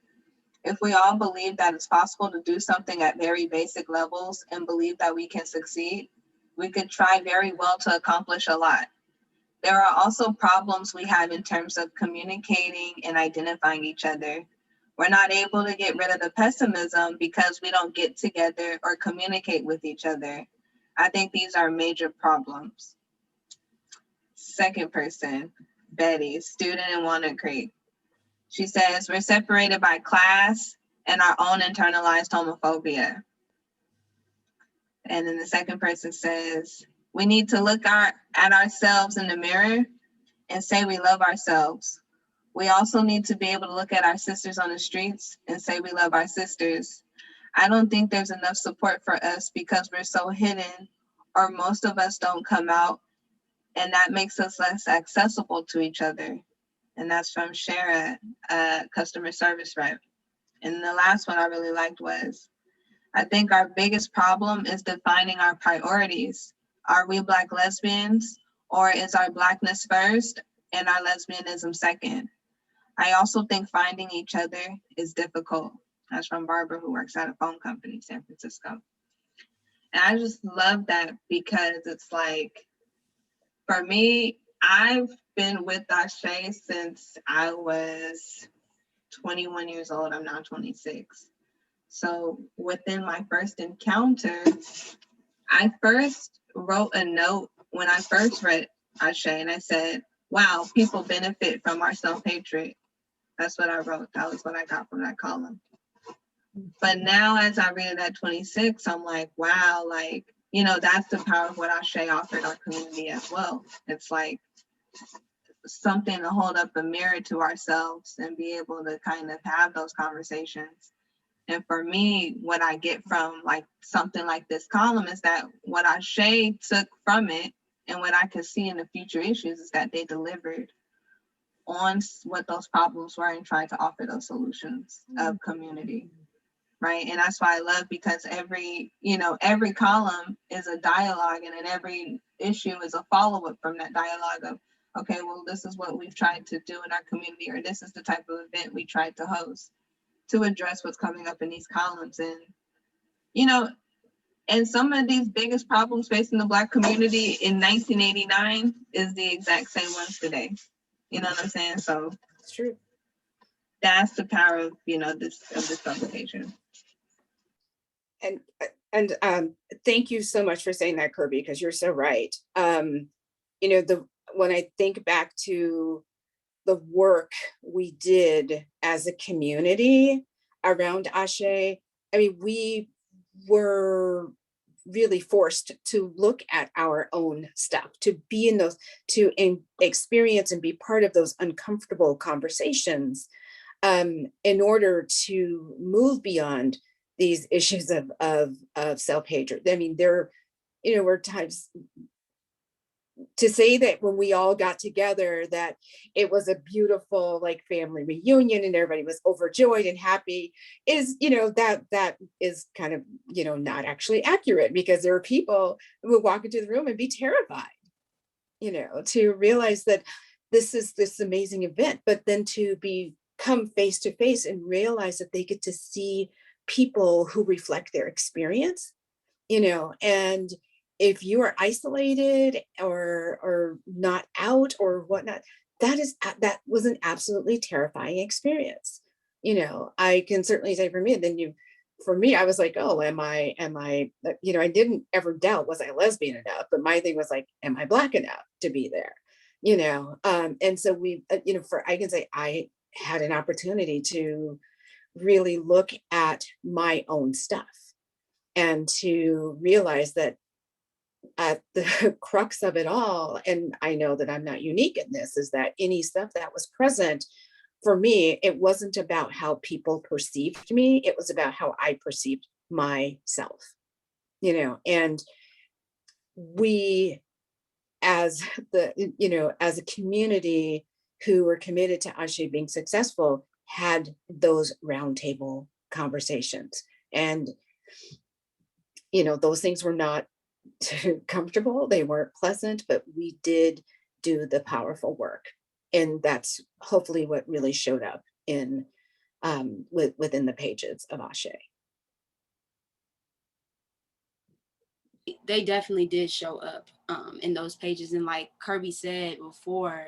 If we all believe that it's possible to do something at very basic levels and believe that we can succeed, we could try very well to accomplish a lot. There are also problems we have in terms of communicating and identifying each other. We're not able to get rid of the pessimism because we don't get together or communicate with each other. I think these are major problems. Second person, Betty, student in Walnut Creek. She says, we're separated by class and our own internalized homophobia. And then the second person says, we need to look at ourselves in the mirror and say we love ourselves. We also need to be able to look at our sisters on the streets and say we love our sisters. I don't think there's enough support for us because we're so hidden, or most of us don't come out, and that makes us less accessible to each other. And that's from Shara, customer service rep. And the last one I really liked was, I think our biggest problem is defining our priorities. Are we Black lesbians, or is our Blackness first and our lesbianism second? I also think finding each other is difficult. That's from Barbara, who works at a phone company in San Francisco. And I just love that because it's like, for me, I've been with ACHÈ since I was 21 years old. I'm now 26. So within my first encounter, I first wrote a note when I first read ACHÈ, and I said, wow, people benefit from our self-hatred. That's what I wrote. That was what I got from that column. But now as I read it at 26, I'm like, wow, like, you know, that's the power of what ACHÈ offered our community as well. It's like something to hold up a mirror to ourselves and be able to kind of have those conversations. And for me, what I get from like something like this column is that what ACHÈ took from it and what I could see in the future issues is that they delivered on what those problems were and tried to offer those solutions of community, right? And that's why I love, because every column is a dialogue, and then every issue is a follow-up from that dialogue of, okay, well, this is what we've tried to do in our community, or this is the type of event we tried to host to address what's coming up in these columns. And, you know, And some of these biggest problems facing the Black community in 1989 is the exact same ones today. You know what I'm saying? So It's true. that's the power of, this publication. And thank you so much for saying that, Kerby, because you're so right. When I think back to the work we did as a community around ACHÈ, I mean, we were really forced to look at our own stuff, to be in those, to experience and be part of those uncomfortable conversations, in order to move beyond these issues of self-hatred. I mean, there were times to say that when we all got together that it was a beautiful like family reunion and everybody was overjoyed and happy is, that is kind of, not actually accurate, because there are people who would walk into the room and be terrified, to realize that this is this amazing event, but then to come face to face and realize that they get to see people who reflect their experience, and if you are isolated or not out or whatnot, that was an absolutely terrifying experience. I can certainly say for me, I was like, oh, am I, I didn't ever doubt, was I lesbian enough? But my thing was like, am I Black enough to be there? And so I can say I had an opportunity to really look at my own stuff and to realize that at the crux of it all, and I know that I'm not unique in this, is that any stuff that was present for me, it wasn't about how people perceived me, it was about how I perceived myself, and we as as a community who were committed to ACHÈ being successful had those roundtable conversations, and those things were not comfortable, they weren't pleasant, but we did do the powerful work, and that's hopefully what really showed up in within the pages of ACHÈ. They definitely did show up in those pages, and like Kerby said before,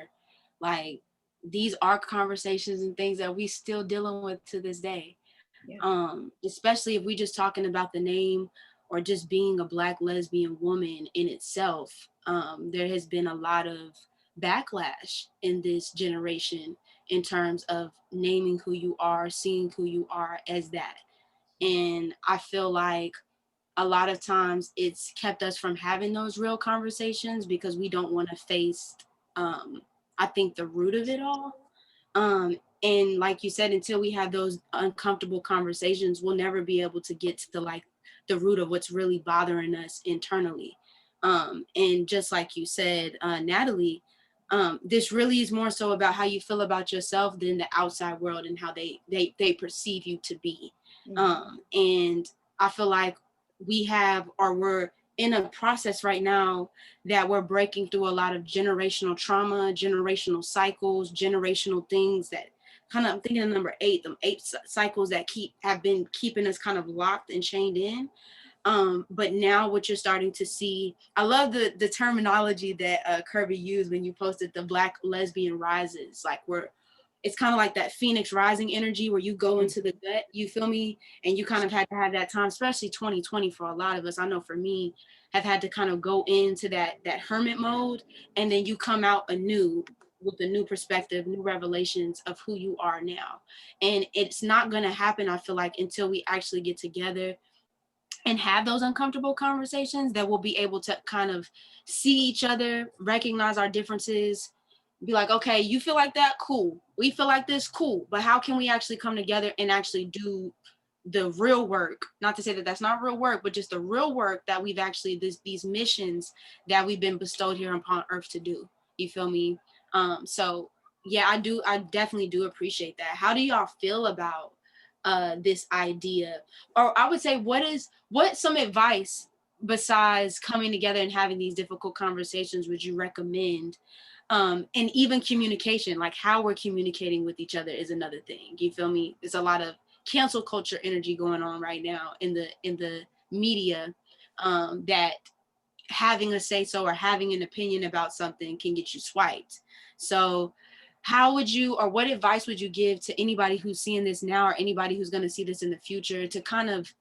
like these are conversations and things that we still dealing with to this day. Yeah. Especially if we just talking about the name or just being a Black lesbian woman in itself. There has been a lot of backlash in this generation in terms of naming who you are, seeing who you are as that. And I feel like a lot of times it's kept us from having those real conversations because we don't want to face, I think, the root of it all. And like you said, until we have those uncomfortable conversations, we'll never be able to get to like the root of what's really bothering us internally. And just like you said, Natalie, this really is more so about how you feel about yourself than the outside world and how they perceive you to be. Mm-hmm. And I feel like we're in a process right now that we're breaking through a lot of generational trauma, generational cycles, generational things that kind of, I'm thinking of number 8, them 8 cycles that have been keeping us kind of locked and chained in. But now what you're starting to see, I love the terminology that Kerby used when you posted the Black lesbian rises, like it's kind of like that Phoenix rising energy where you go into the gut, you feel me? And you kind of had to have that time, especially 2020 for a lot of us. I know for me, have had to kind of go into that hermit mode, and then you come out anew with a new perspective, new revelations of who you are now. And it's not going to happen, I feel like, until we actually get together and have those uncomfortable conversations that we'll be able to kind of see each other, recognize our differences, be like, okay, you feel like that? Cool. We feel like this? Cool. But how can we actually come together and actually do the real work? Not to say that that's not real work, but just the real work that we've actually, these missions that we've been bestowed here upon Earth to do. You feel me? So yeah, I definitely do appreciate that. How do y'all feel about this idea? Or I would say, what some advice besides coming together and having these difficult conversations would you recommend? And even communication, like how we're communicating with each other is another thing. You feel me? There's a lot of cancel culture energy going on right now in the media that having a say so or having an opinion about something can get you swiped. So how would you, or what advice would you give to anybody who's seeing this now or anybody who's going to see this in the future to kind of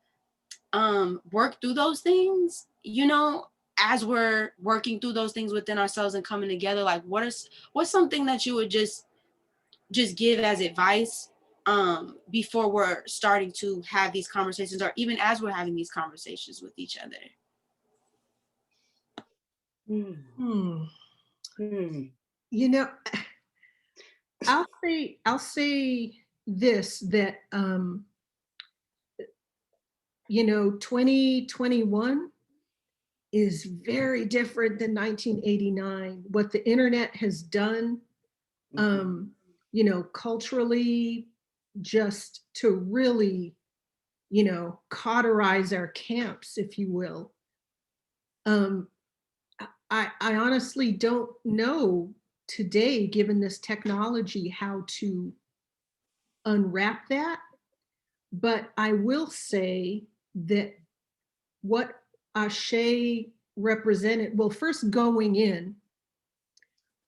work through those things, you know, as we're working through those things within ourselves and coming together? Like what's something that you would just give as advice before we're starting to have these conversations, or even as we're having these conversations with each other? You know, I'll say this, that you know, 2021 is very different than 1989. What the internet has done, you know, culturally, just to really, you know, cauterize our camps, if you will. I honestly don't know today, given this technology, how to unwrap that. But I will say that what ACHÈ represented, well, first going in,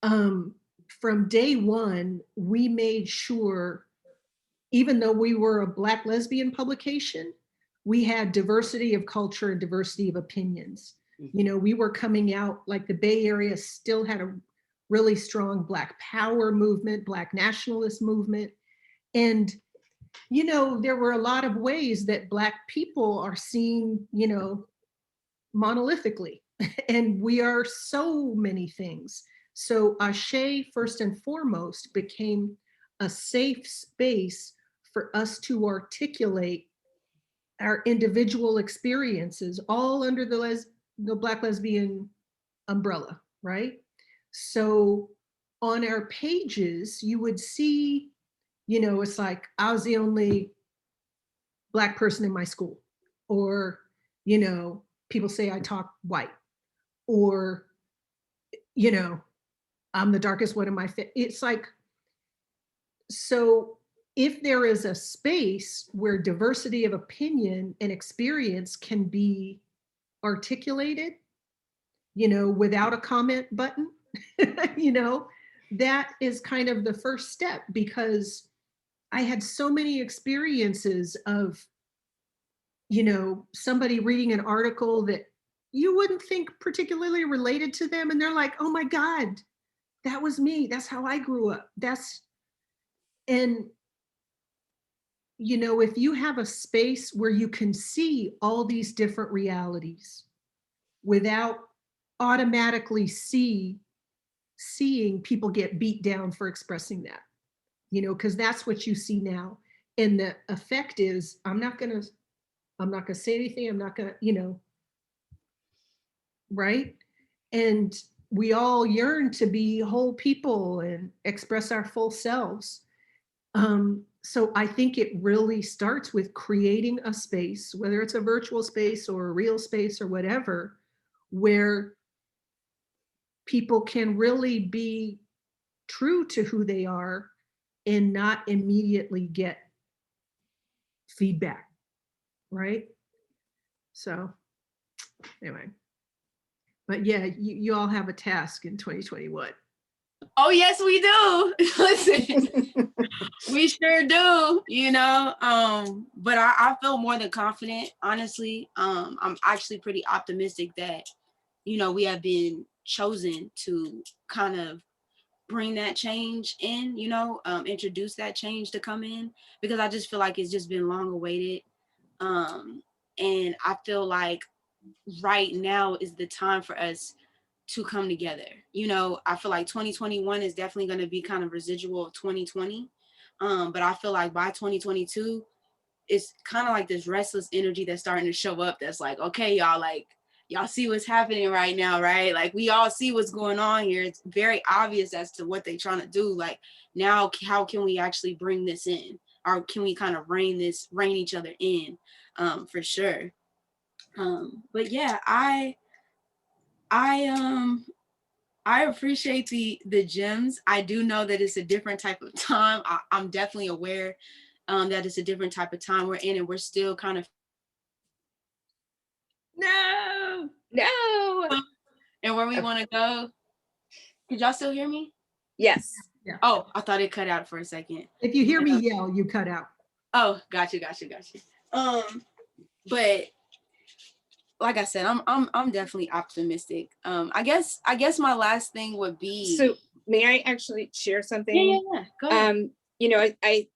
from day one, we made sure, even though we were a Black lesbian publication, we had diversity of culture and diversity of opinions. You know, we were coming out, like the Bay Area still had a really strong Black power movement, Black nationalist movement. And, you know, there were a lot of ways that Black people are seen, you know, monolithically, and we are so many things. So ACHÈ, first and foremost, became a safe space for us to articulate our individual experiences, all under the Black lesbian umbrella, right? So on our pages, you would see, you know, it's like, I was the only Black person in my school, or, you know, people say I talk white, or, you know, I'm the darkest one in my fit. It's like, so if there is a space where diversity of opinion and experience can be articulated, you know, without a comment button, you know, that is kind of the first step, because I had so many experiences of, you know, somebody reading an article that you wouldn't think particularly related to them, and they're like, oh my God, that was me. That's how I grew up. And you know, if you have a space where you can see all these different realities without automatically seeing people get beat down for expressing that, you know, because that's what you see now. And the effect is, I'm not gonna say anything. I'm not gonna, you know, right? And we all yearn to be whole people and express our full selves. So I think it really starts with creating a space, whether it's a virtual space or a real space or whatever, where people can really be true to who they are and not immediately get feedback, right? So anyway, but yeah, you all have a task in 2021. Oh, yes, we do. Listen, we sure do, you know, but I feel more than confident, honestly. I'm actually pretty optimistic that, you know, we have been chosen to kind of bring that change in, you know, introduce that change to come in, because I just feel like it's just been long awaited. And I feel like right now is the time for us to come together. You know, I feel like 2021 is definitely going to be kind of residual of 2020. But I feel like by 2022, it's kind of like this restless energy that's starting to show up. That's like, okay, y'all, like, y'all see what's happening right now, right? Like, we all see what's going on here. It's very obvious as to what they're trying to do. Like, now, how can we actually bring this in? Or can we kind of rein each other in, for sure. But yeah, I appreciate the gems. I do know that it's a different type of time. I'm definitely aware that it's a different type of time we're in, and we're still kind of. No. and where we want to go. Could y'all still hear me? Yes. Yeah. Oh, I thought it cut out for a second. If you hear me yell, you cut out. Oh, gotcha. But like I said, I'm definitely optimistic. I guess my last thing would be. So may I actually share something? Yeah. Go ahead. You know, I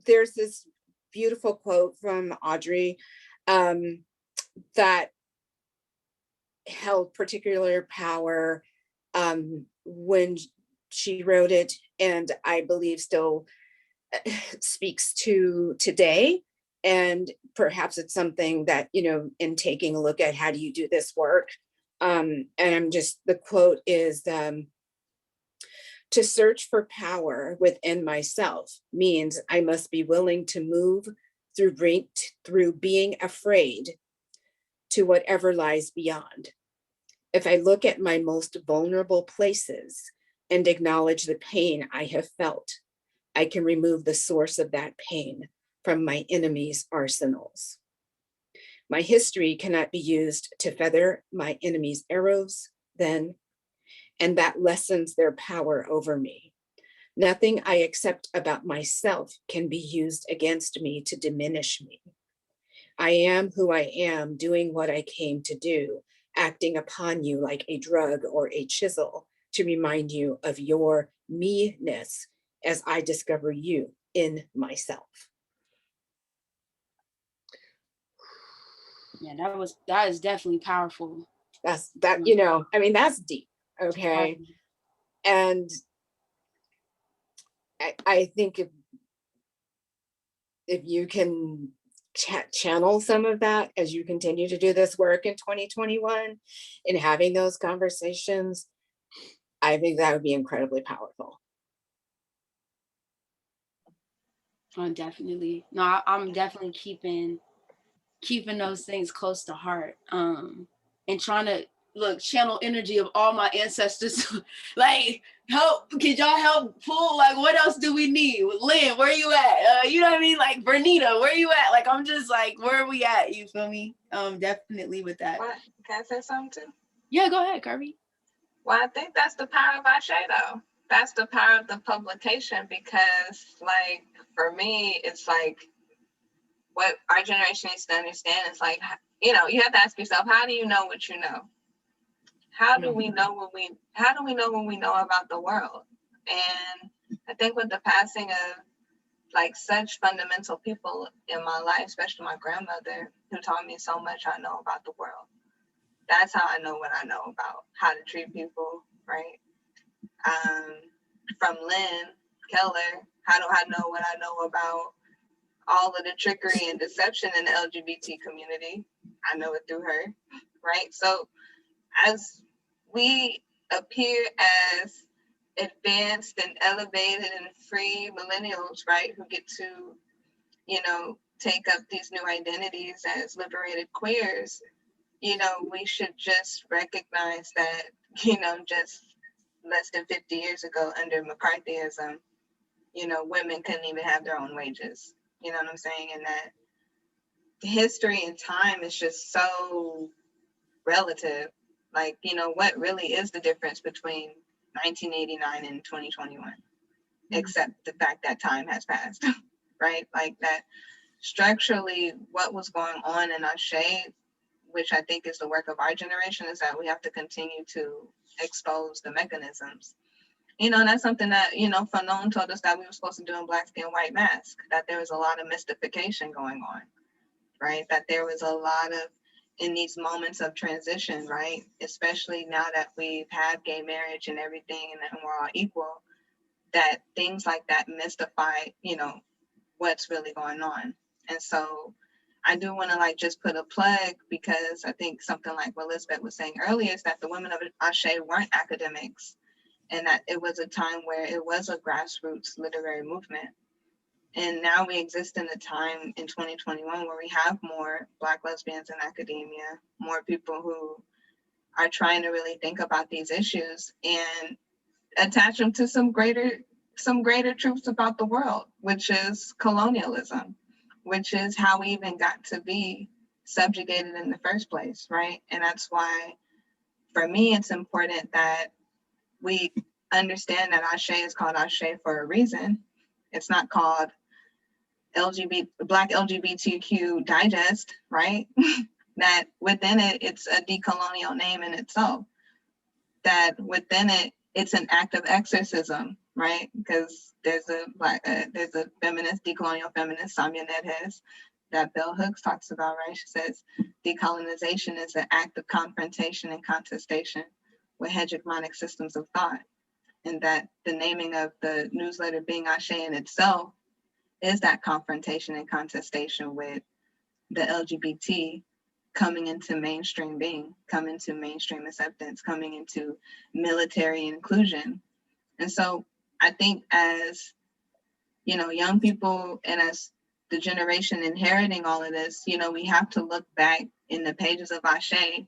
there's this beautiful quote from Audrey that held particular power when she wrote it, and I believe still speaks to today. And perhaps it's something that, you know, in taking a look at how do you do this work, and the quote is, to search for power within myself means I must be willing to move through being afraid to whatever lies beyond. If I look at my most vulnerable places and acknowledge the pain I have felt, I can remove the source of that pain from my enemy's arsenals. My history cannot be used to feather my enemy's arrows then, and that lessens their power over me. Nothing I accept about myself can be used against me to diminish me. I am who I am, doing what I came to do, acting upon you like a drug or a chisel to remind you of your me-ness as I discover you in myself. Yeah, that is definitely powerful. That, you know, I mean, that's deep, okay? And I think if you can channel some of that as you continue to do this work in 2021 and having those conversations, I think that would be incredibly powerful. Oh, definitely. No, I'm definitely keeping those things close to heart. And trying to channel energy of all my ancestors. Like, help, could y'all help pull? Like, what else do we need? Lynn, where you at? You know what I mean? Like, Bernita, where you at? Like, I'm just like, where are we at? You feel me? Definitely with that. What? Can I say something too? Yeah, go ahead, Kerby. Well, I think that's the power of ACHÈ though. That's the power of the publication, because like for me, it's like what our generation needs to understand is like, you know, you have to ask yourself, how do you know what you know? How do we know when we know about the world? And I think with the passing of like such fundamental people in my life, especially my grandmother, who taught me so much I know about the world. That's how I know what I know about how to treat people, right? From Lynn Keller, how do I know what I know about all of the trickery and deception in the LGBT community? I know it through her, right? So as we appear as advanced and elevated and free millennials, right, who get to, you know, take up these new identities as liberated queers, you know, we should just recognize that, you know, just less than 50 years ago under McCarthyism, you know, women couldn't even have their own wages. You know what I'm saying? And that history and time is just so relative. Like, you know, what really is the difference between 1989 and 2021, except the fact that time has passed, right? Like that structurally, what was going on in ACHÈ, which I think is the work of our generation, is that we have to continue to expose the mechanisms. You know, and that's something that, you know, Fanon told us that we were supposed to do in Black Skin, White Mask, that there was a lot of mystification going on, right? That there was a lot of, in these moments of transition, right? Especially now that we've had gay marriage and everything and we're all equal, that things like that mystify, you know, what's really going on. And so I do want to like just put a plug, because I think something like what Lisbet was saying earlier is that the women of ACHÈ weren't academics, and that it was a time where it was a grassroots literary movement. And now we exist in a time in 2021 where we have more Black lesbians in academia, more people who are trying to really think about these issues and attach them to some greater truths about the world, which is colonialism, which is how we even got to be subjugated in the first place, right? And that's why for me, it's important that we understand that Aché is called Aché for a reason. It's not called Black LGBTQ Digest, right? That within it, it's a decolonial name in itself. That within it, it's an act of exorcism, right? Because there's a feminist, decolonial feminist, Samia Nedhes, that Bell Hooks talks about, right? She says decolonization is an act of confrontation and contestation with hegemonic systems of thought, and that the naming of the newsletter being Aché in itself is that confrontation and contestation with the LGBT coming into mainstream being, coming to mainstream acceptance, coming into military inclusion. And so I think as, you know, young people and as the generation inheriting all of this, you know, we have to look back in the pages of Aché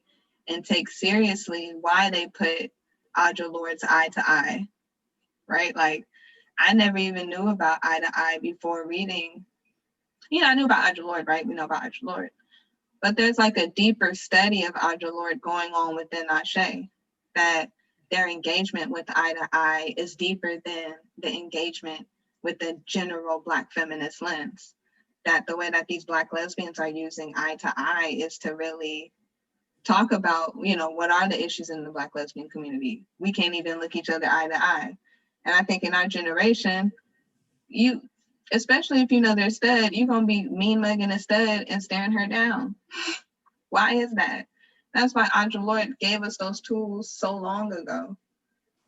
and take seriously why they put Audre Lorde's Eye to Eye, right? Like, I never even knew about Eye to Eye before reading. You know, I knew about Audre Lorde, right? We know about Audre Lorde. But there's like a deeper study of Audre Lorde going on within Aché, that their engagement with Eye to Eye is deeper than the engagement with the general Black feminist lens. That the way that these Black lesbians are using Eye to Eye is to really talk about, you know, what are the issues in the Black lesbian community? We can't even look each other eye to eye. And I think in our generation, you, especially if you know they're stud, you're gonna be mean mugging a stud and staring her down. Why is that? That's why Audre Lorde gave us those tools so long ago.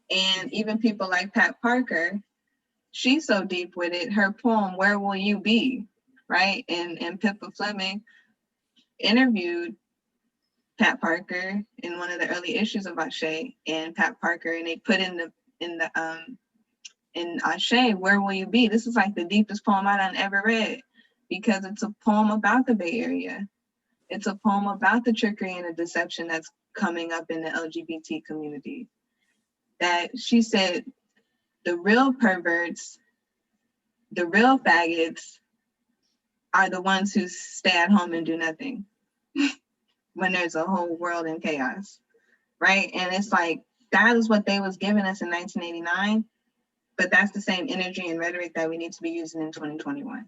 And even people like Pat Parker, she's so deep with it. Her poem, Where Will You Be? Right? And Pippa Fleming interviewed Pat Parker in one of the early issues of Aché, and Pat Parker, and they put in Aché, Where Will You Be? This is like the deepest poem I done ever read, because it's a poem about the Bay Area. It's a poem about the trickery and the deception that's coming up in the LGBT community. That she said, the real perverts, the real faggots are the ones who stay at home and do nothing when there's a whole world in chaos, right? And it's like, that is what they was giving us in 1989, but that's the same energy and rhetoric that we need to be using in 2021.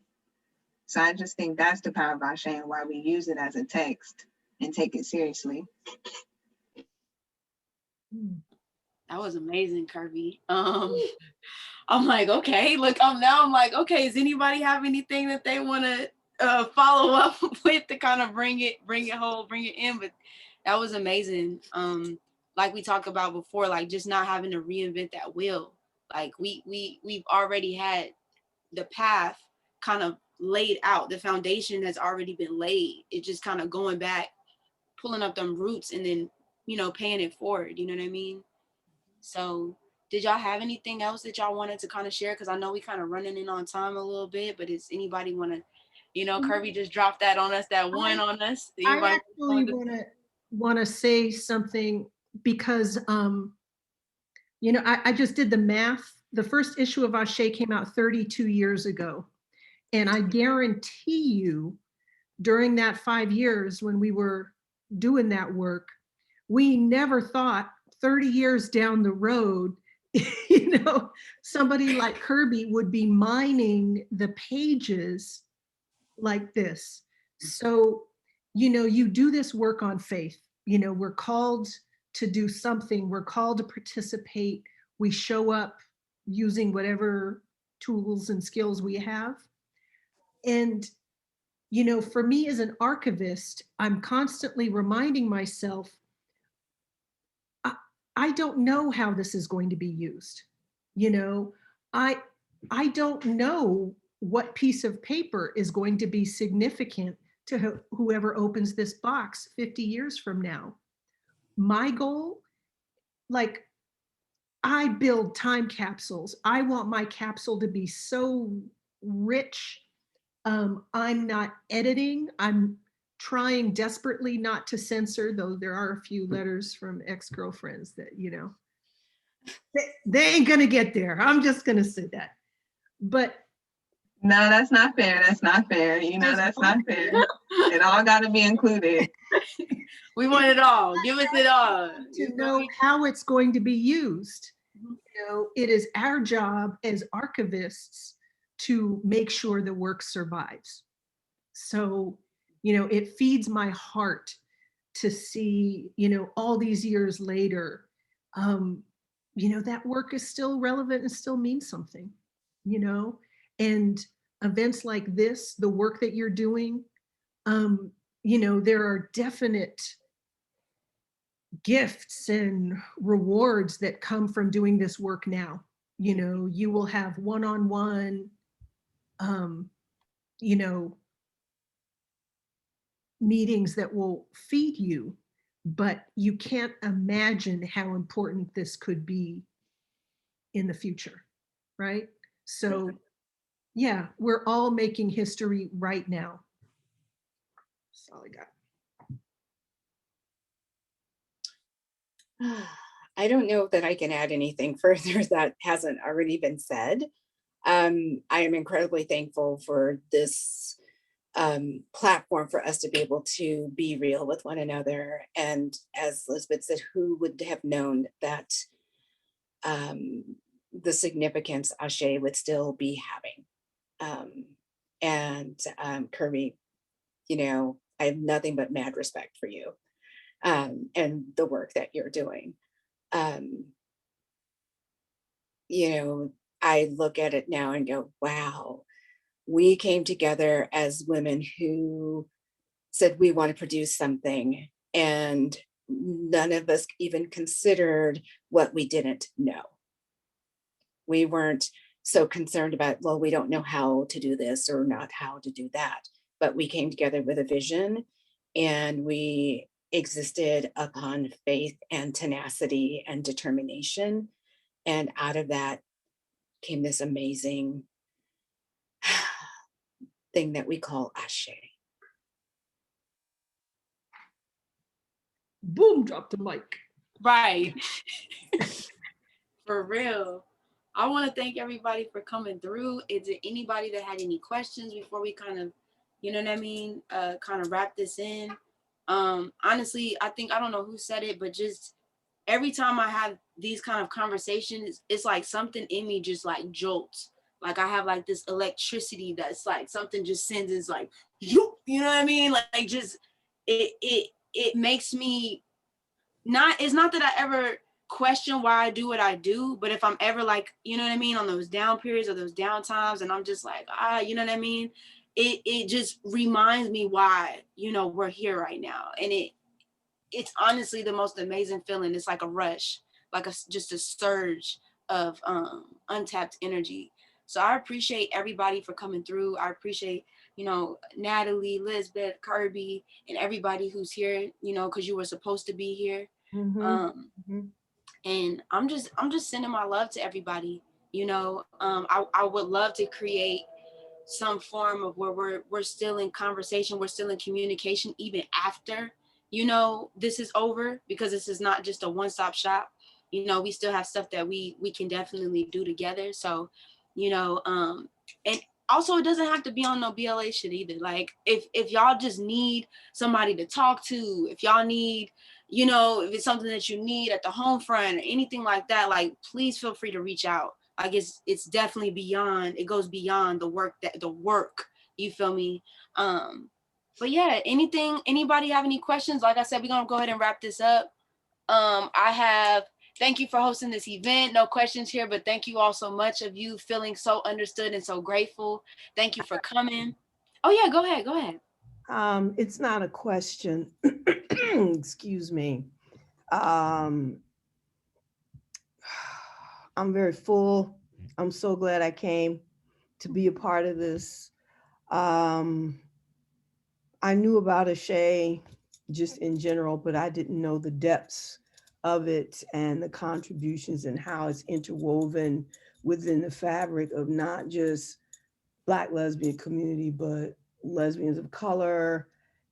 So I just think that's the power of Aché and why we use it as a text and take it seriously. That was amazing, Kerby. I'm like, okay, look, now I'm like, okay, does anybody have anything that they want to follow up with to kind of bring it in? But that was amazing. Like we talked about before, like just not having to reinvent that wheel. Like we've already had the path kind of laid out. The foundation has already been laid. It's just kind of going back, pulling up them roots, and then, you know, paying it forward. You know what I mean? So did y'all have anything else that y'all wanted to kind of share? Because I know we kind of running in on time a little bit, but does anybody want to, you know, Kerby just dropped that on us, that one on us. I actually want to say something because, you know, I just did the math. The first issue of Aché came out 32 years ago. And I guarantee you, during that 5 years when we were doing that work, we never thought 30 years down the road, you know, somebody like Kerby would be mining the pages like this. So, you know, you do this work on faith. You know, we're called to do something. We're called to participate. We show up using whatever tools and skills we have. And, you know, for me as an archivist, I'm constantly reminding myself, I don't know how this is going to be used. You know, I don't know what piece of paper is going to be significant to whoever opens this box 50 years from now. My goal, like, I build time capsules. I want my capsule to be so rich. I'm not editing. I'm trying desperately not to censor, though there are a few letters from ex-girlfriends that, you know, they ain't gonna get there. I'm just gonna say that. But no, that's not fair. That's not fair. You know, that's not fair. It all got to be included. We want it all. Give us it all. To know how it's going to be used. You know, it is our job as archivists to make sure the work survives. So, you know, it feeds my heart to see, you know, all these years later, you know, that work is still relevant and still means something, you know, and events like this, the work that you're doing, you know, there are definite gifts and rewards that come from doing this work now. You know, you will have one-on-one, you know, meetings that will feed you, but you can't imagine how important this could be in the future, right? So yeah, we're all making history right now. That's all I got. I don't know that I can add anything further that hasn't already been said. I am incredibly thankful for this platform for us to be able to be real with one another. And as Lisbet said, who would have known that the significance ACHÉ would still be having. Kerby, you know, I have nothing but mad respect for you and the work that you're doing. You know, I look at it now and go, wow, we came together as women who said we want to produce something, and none of us even considered what we didn't know. We weren't so concerned about, well, we don't know how to do this or not how to do that, but we came together with a vision, and we existed upon faith and tenacity and determination. And out of that came this amazing thing that we call ACHÉ. Boom, drop the mic. Right. For real. I want to thank everybody for coming through. Is there anybody that had any questions before we kind of, you know what I mean, kind of wrap this in? Honestly, I think, I don't know who said it, but just every time I have these kind of conversations, it's like something in me just like jolts. Like I have like this electricity that's like something just sends, it's like, you know what I mean? Like just, it makes me it's not that I ever question why I do what I do, but if I'm ever like, you know what I mean, on those down periods or those down times, and I'm just like, you know what I mean? It just reminds me why, you know, we're here right now. And it's honestly the most amazing feeling. It's like a rush, like just a surge of untapped energy. So I appreciate everybody for coming through. I appreciate, you know, Natalie, Lisbet, Kerby, and everybody who's here, you know, because you were supposed to be here. And I'm just sending my love to everybody. You know, I would love to create some form of where we're still in conversation, we're still in communication even after, you know, this is over, because this is not just a one-stop shop. You know, we still have stuff that we can definitely do together. So, you know, and also it doesn't have to be on no BLA shit either. Like if y'all just need somebody to talk to, if y'all need, you know, if it's something that you need at the home front or anything like that, like please feel free to reach out. I guess it's definitely beyond, it goes beyond the work, you feel me? But yeah, anybody have any questions? Like I said, we're gonna go ahead and wrap this up. Thank you for hosting this event. No questions here, but thank you all so much of you feeling so understood and so grateful. Thank you for coming. Oh yeah, go ahead. It's not a question. Excuse me. I'm very full. I'm so glad I came to be a part of this. I knew about ACHÉ just in general, but I didn't know the depths of it and the contributions and how it's interwoven within the fabric of not just Black lesbian community, but lesbians of color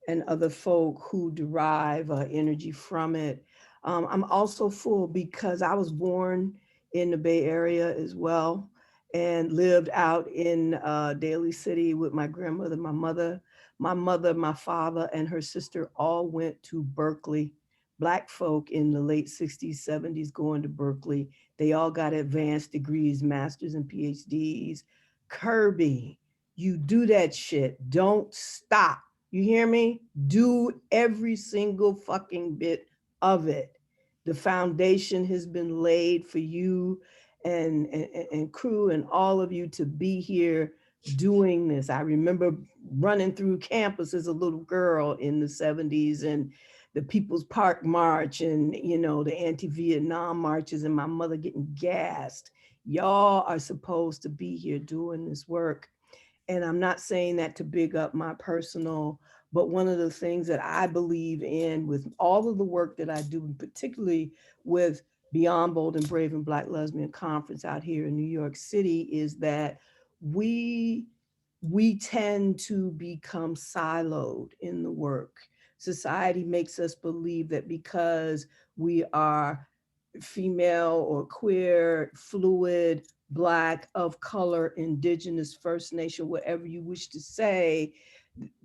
and other folk who derive energy from it. I'm also full because I was born in the Bay Area as well and lived out in Daly City with my grandmother, my mother. My mother, my father, and her sister all went to Berkeley. Black folk in the late 60s, 70s going to Berkeley. They all got advanced degrees, masters and PhDs. Kerby, you do that shit. Don't stop. You hear me? Do every single fucking bit of it. The foundation has been laid for you and Kru and all of you to be here doing this. I remember running through campus as a little girl in the 70s and the People's Park March and, you know, the anti-Vietnam marches and my mother getting gassed. Y'all are supposed to be here doing this work. And I'm not saying that to big up my personal, but one of the things that I believe in with all of the work that I do, particularly with Beyond Bold and Brave and Black Lesbian Conference out here in New York City, is that we tend to become siloed in the work. Society makes us believe that because we are female or queer, fluid, Black, of color, indigenous, First Nation, whatever you wish to say,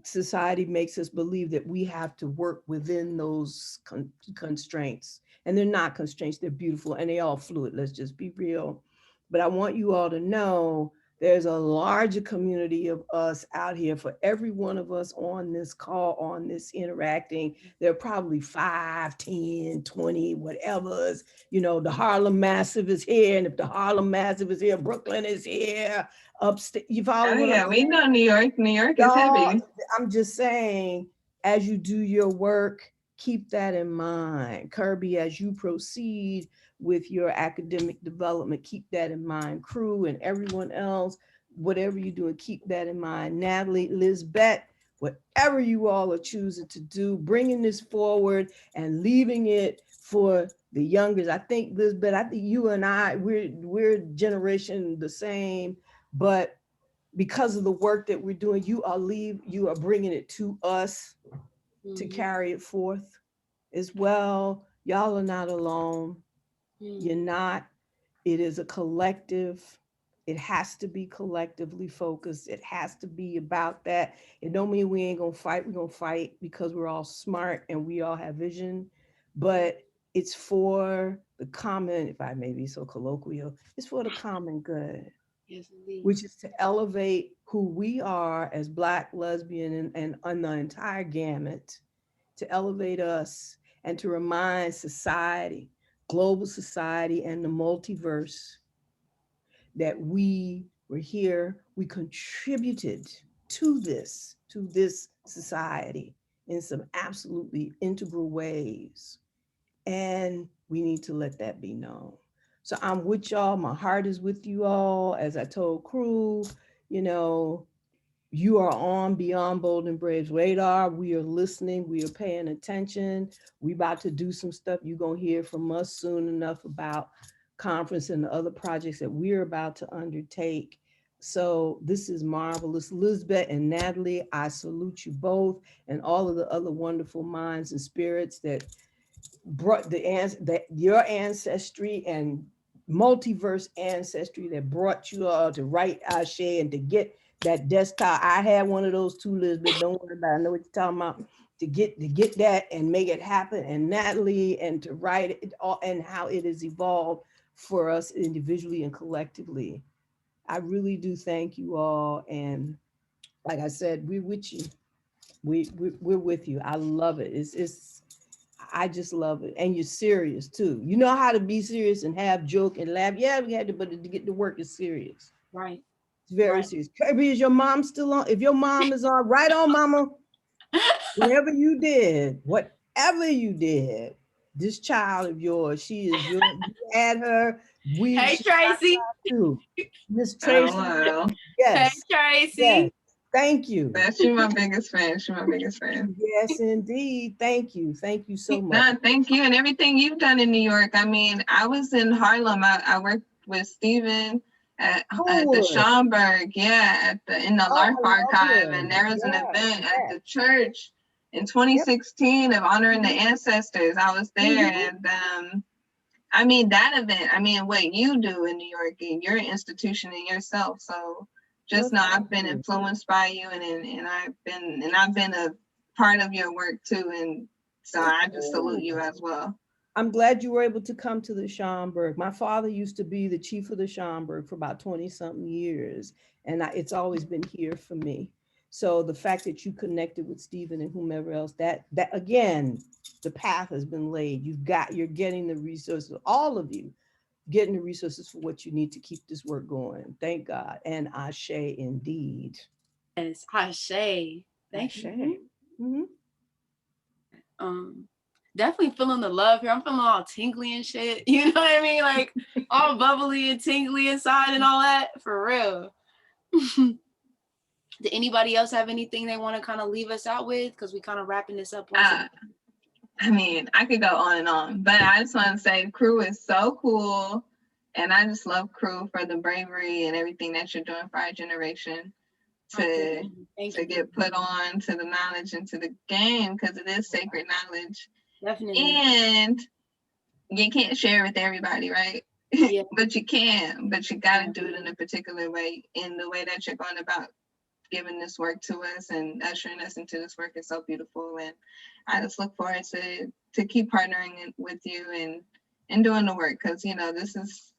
society makes us believe that we have to work within those constraints. And they're not constraints, they're beautiful and they all fluid, let's just be real. But I want you all to know there's a larger community of us out here. For every one of us on this call, on this interacting, there are probably 5, 10, 20, whatever. You know, the Harlem Massive is here. And if the Harlem Massive is here, Brooklyn is here. Upstate, you follow? Oh yeah, we know New York. New York is heavy. I'm just saying, as you do your work, keep that in mind. Kerby, as you proceed with your academic development, keep that in mind. Kru and everyone else, whatever you're doing, keep that in mind. Natalie, Lisbet, whatever you all are choosing to do, bringing this forward and leaving it for the youngers. I think Lisbet, I think you and I, we're generation the same, but because of the work that we're doing, you are bringing it to us to carry it forth as well. Y'all are not alone. You're not. It is a collective. It has to be collectively focused. It has to be about that. It don't mean we ain't gonna fight. We're gonna fight because we're all smart and we all have vision, but it's for the common, if I may be so colloquial, it's for the common good. Yes, which is to elevate who we are as Black, lesbian, and on the entire gamut, to elevate us and to remind society, global society, and the multiverse that we were here, we contributed to this society in some absolutely integral ways. And we need to let that be known. So I'm with y'all. My heart is with you all. As I told Kru, you know, you are on Beyond Bold and Brave's radar. We are listening. We are paying attention. We about to do some stuff. You're going to hear from us soon enough about conference and the other projects that we're about to undertake. So this is marvelous. Lisbet and Natalie, I salute you both and all of the other wonderful minds and spirits that brought your ancestry and multiverse ancestry that brought you all to write ACHÈ and to get that desktop. I had one of those too, Lisbeth. Don't worry about it. I know what you're talking about. To get that and make it happen, and Natalie, and to write it all and how it has evolved for us individually and collectively. I really do thank you all, and like I said, we're with you. We're with you. I love it. I just love it. And you're serious too. You know how to be serious and have joke and laugh. Yeah, we had to, but to get to work is serious. Right. It's very serious. Kerby, is your mom still on? If your mom is on, right on, mama. Whatever you did, this child of yours, she is your, you had her. Hey, Tracy. Miss Tracy. Oh, wow. Yes. Hey, Tracy. Yes. Thank you. She's my biggest fan. She's my biggest fan. Yes, indeed. Thank you. Thank you so much. No, thank you. And everything you've done in New York. I mean, I was in Harlem. I worked with Stephen at the Schomburg, in the LARP archive. And there was an event at the church in 2016 of honoring the ancestors. I was there. And I mean, that event, I mean, what you do in New York and your institution and yourself. So just know I've been influenced by you, and I've been a part of your work too, and so I just salute you as well. I'm glad you were able to come to the Schomburg. My father used to be the chief of the Schomburg for about 20-something years, and it's always been here for me. So the fact that you connected with Stephen and whomever else, that again, the path has been laid. You're getting the resources, all of you, getting the resources for what you need to keep this work going. Thank God. And Aché indeed. Yes, Aché. Thank Aché. you. Definitely feeling the love here. I'm feeling all tingly and shit. You know what I mean? Like all bubbly and tingly inside and all that. For real. Did anybody else have anything they want to kind of leave us out with? Because we kind of wrapping this up. I mean, I could go on and on, but I just want to say Kru is so cool. And I just love Kru for the bravery and everything that you're doing for our generation to get put on to the knowledge and to the game, because it is sacred knowledge. Definitely. And you can't share with everybody, right? Yeah. But you can, but you got to do it in a particular way, in the way that you're going about giving this work to us and ushering us into this work is so beautiful. And I just look forward to keep partnering with you and doing the work, because, you know, this is,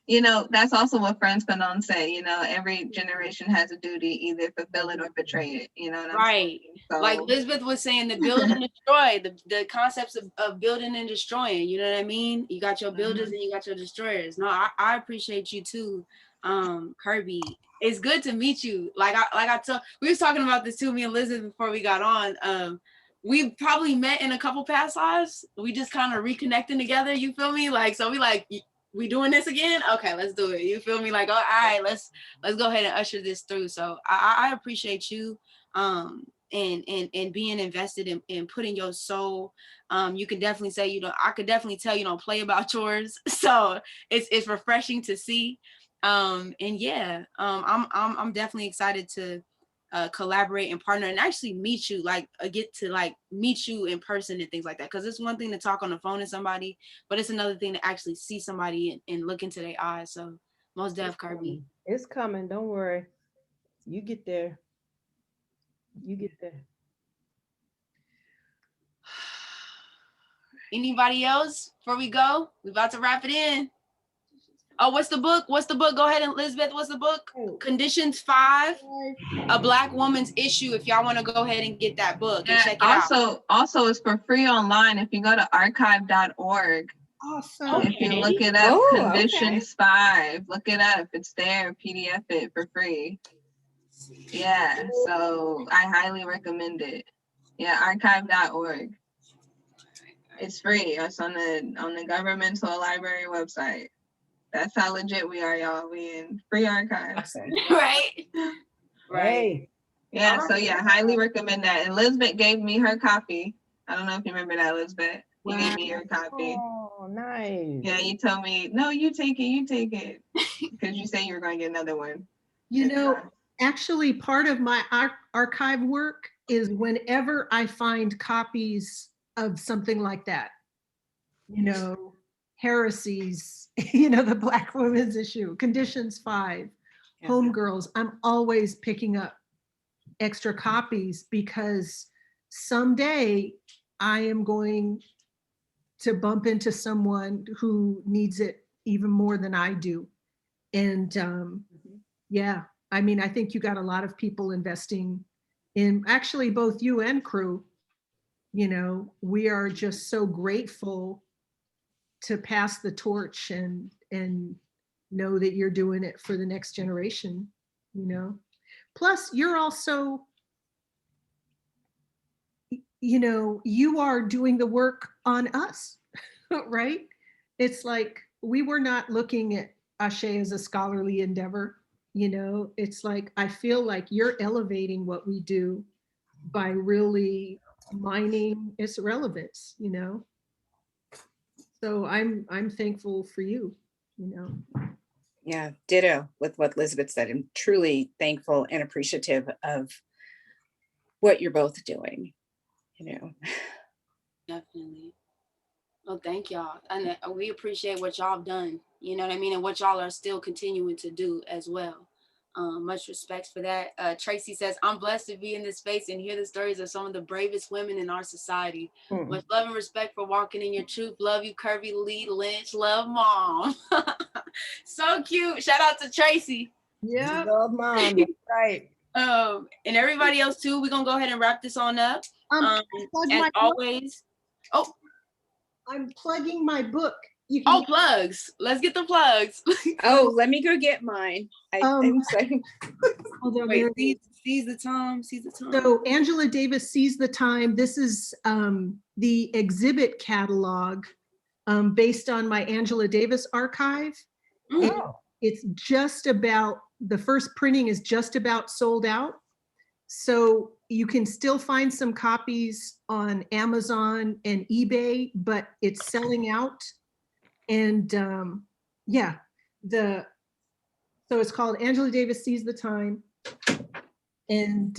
you know, that's also what Frantz Fanon say, you know, every generation has a duty, either fulfill it or betray it, you know what I'm saying? So, like Lisbeth was saying, the build and destroy, the concepts of building and destroying, you know what I mean? You got your builders and you got your destroyers. No, I appreciate you too, Kerby. It's good to meet you. Like I told, we was talking about this too, me and Elizabeth, before we got on. We probably met in a couple past lives. We just kind of reconnecting together. You feel me? Like, so we doing this again? Okay, let's do it. You feel me? Like, oh, all right, let's go ahead and usher this through. So I appreciate you, and being invested in putting your soul. You can definitely say I could definitely tell you don't play about yours. So it's refreshing to see. And yeah, I'm definitely excited to collaborate and partner and actually meet you, like get to like meet you in person and things like that, because it's one thing to talk on the phone to somebody, but it's another thing to actually see somebody and look into their eyes. So most def, Kerby. It's coming, don't worry. You get there. Anybody else before we go? We about to wrap it in. Oh, what's the book? Go ahead, and Lisbeth, what's the book? Conditions 5, A Black Woman's Issue. If y'all want to go ahead and get that book and check it out. Also, it's for free online. If you go to archive.org. Awesome. If you look it up, Conditions 5, look it up. It's there, PDF it for free. Yeah, so I highly recommend it. Yeah, archive.org. It's free. It's on the governmental library website. That's how legit we are, y'all. We in free archives. Right. Yeah, so yeah, highly recommend that. And Lisbet gave me her copy. I don't know if you remember that, Lisbet. You gave me your copy. Oh, nice. Yeah, you told me, no, you take it. Because you say you were going to get another one. You know, actually part of my archive work is whenever I find copies of something like that, you know, heresies, you know, the Black Women's Issue, Conditions 5, Homegirls, I'm always picking up extra copies, because someday I am going to bump into someone who needs it even more than I do. And yeah, I mean, I think you got a lot of people investing in, actually both you and Kru. You know, we are just so grateful to pass the torch and know that you're doing it for the next generation, you know. Plus, you're also, you know, you are doing the work on us, right? It's like, we were not looking at Aché as a scholarly endeavor, you know. It's like, I feel like you're elevating what we do by really mining its relevance, you know. So I'm thankful for you, you know. Yeah, ditto with what Lisbeth said. I'm truly thankful and appreciative of what you're both doing, you know. Definitely. Well, thank y'all. And we appreciate what y'all have done, you know what I mean? And what y'all are still continuing to do as well. Much respect for that. Tracy says, I'm blessed to be in this space and hear the stories of some of the bravest women in our society. Much love and respect for walking in your truth. Love you, Kerby, Lee, Lynch. Love, Mom. So cute. Shout out to Tracy. Yeah. Love Mom, that's right. And everybody else too. We're gonna go ahead and wrap this on up. As always. Oh, I'm plugging my book. Plugs. Let's get the plugs. Oh, let me go get mine. I'm sorry. Wait, seize the time. So Angela Davis Sees the Time. This is the exhibit catalog based on my Angela Davis archive. Oh. It's just about, the first printing is just about sold out. So you can still find some copies on Amazon and eBay, but it's selling out. And yeah, so it's called Angela Davis Sees the Time. And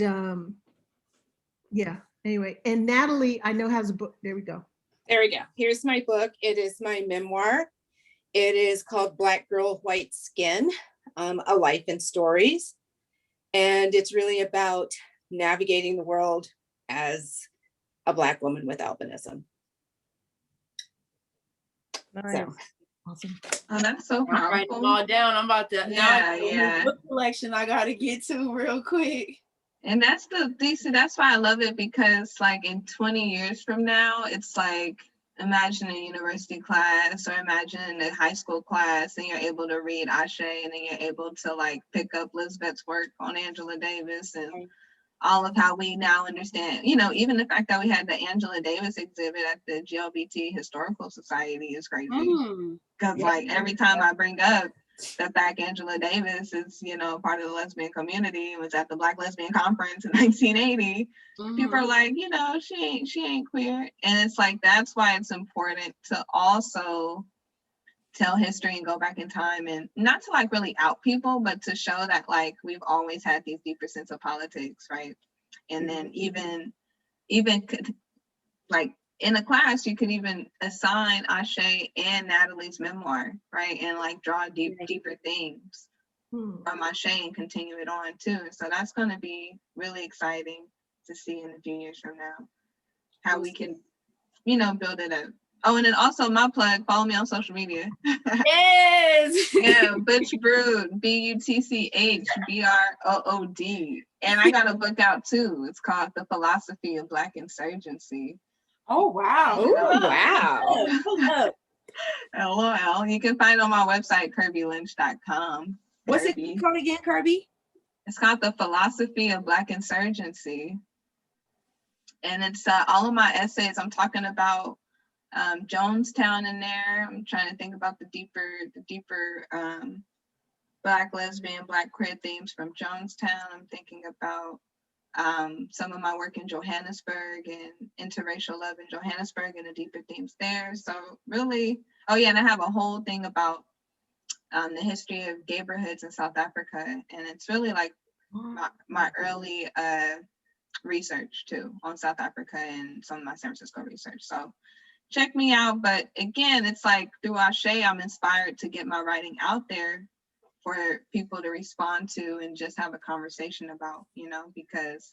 yeah, anyway, and Natalie, I know, has a book. There we go. There we go. Here's my book. It is my memoir. It is called Black Girl, White Skin, A Life in Stories. And it's really about navigating the world as a Black woman with albinism. Nice. So. Awesome. Oh, that's so powerful. I'm writing them all down. I'm about to Yeah. book collection I gotta get to real quick. And that's that's why I love it, because like in 20 years from now, it's like, imagine a university class or imagine a high school class and you're able to read Aché, and then you're able to like pick up Lisbet's work on Angela Davis and all of how we now understand, even the fact that we had the Angela Davis exhibit at the GLBT Historical Society is crazy. Because like every time I bring up the fact Angela Davis is, part of the lesbian community, was at the Black Lesbian Conference in 1980, people are like, she ain't queer. And it's like, that's why it's important to also tell history and go back in time, and not to like really out people, but to show that like we've always had these deeper sense of politics, right? And then even like in a class, you could even assign Aché and Natalie's memoir, right? And like draw deeper themes from Aché and continue it on too. So that's going to be really exciting to see in a few years from now, how we can, build it up. Oh, and then also my plug, follow me on social media. Yes. Yeah, Butch Brood, BUTCHBROOD. And I got a book out too. It's called The Philosophy of Black Insurgency. Oh, wow. Oh, wow. LOL. You can find it on my website, KerbyLynch.com. What's it called again, Kerby? It's called The Philosophy of Black Insurgency. And it's all of my essays. I'm talking about Jonestown in there. I'm trying to think about the deeper Black lesbian, Black queer themes from Jonestown. I'm thinking about some of my work in Johannesburg and interracial love in Johannesburg and the deeper themes there. So really, oh yeah, and I have a whole thing about the history of neighborhoods in South Africa. And it's really like my early research too on South Africa and some of my San Francisco research. So check me out. But again, it's like through Aché, I'm inspired to get my writing out there for people to respond to and just have a conversation about, because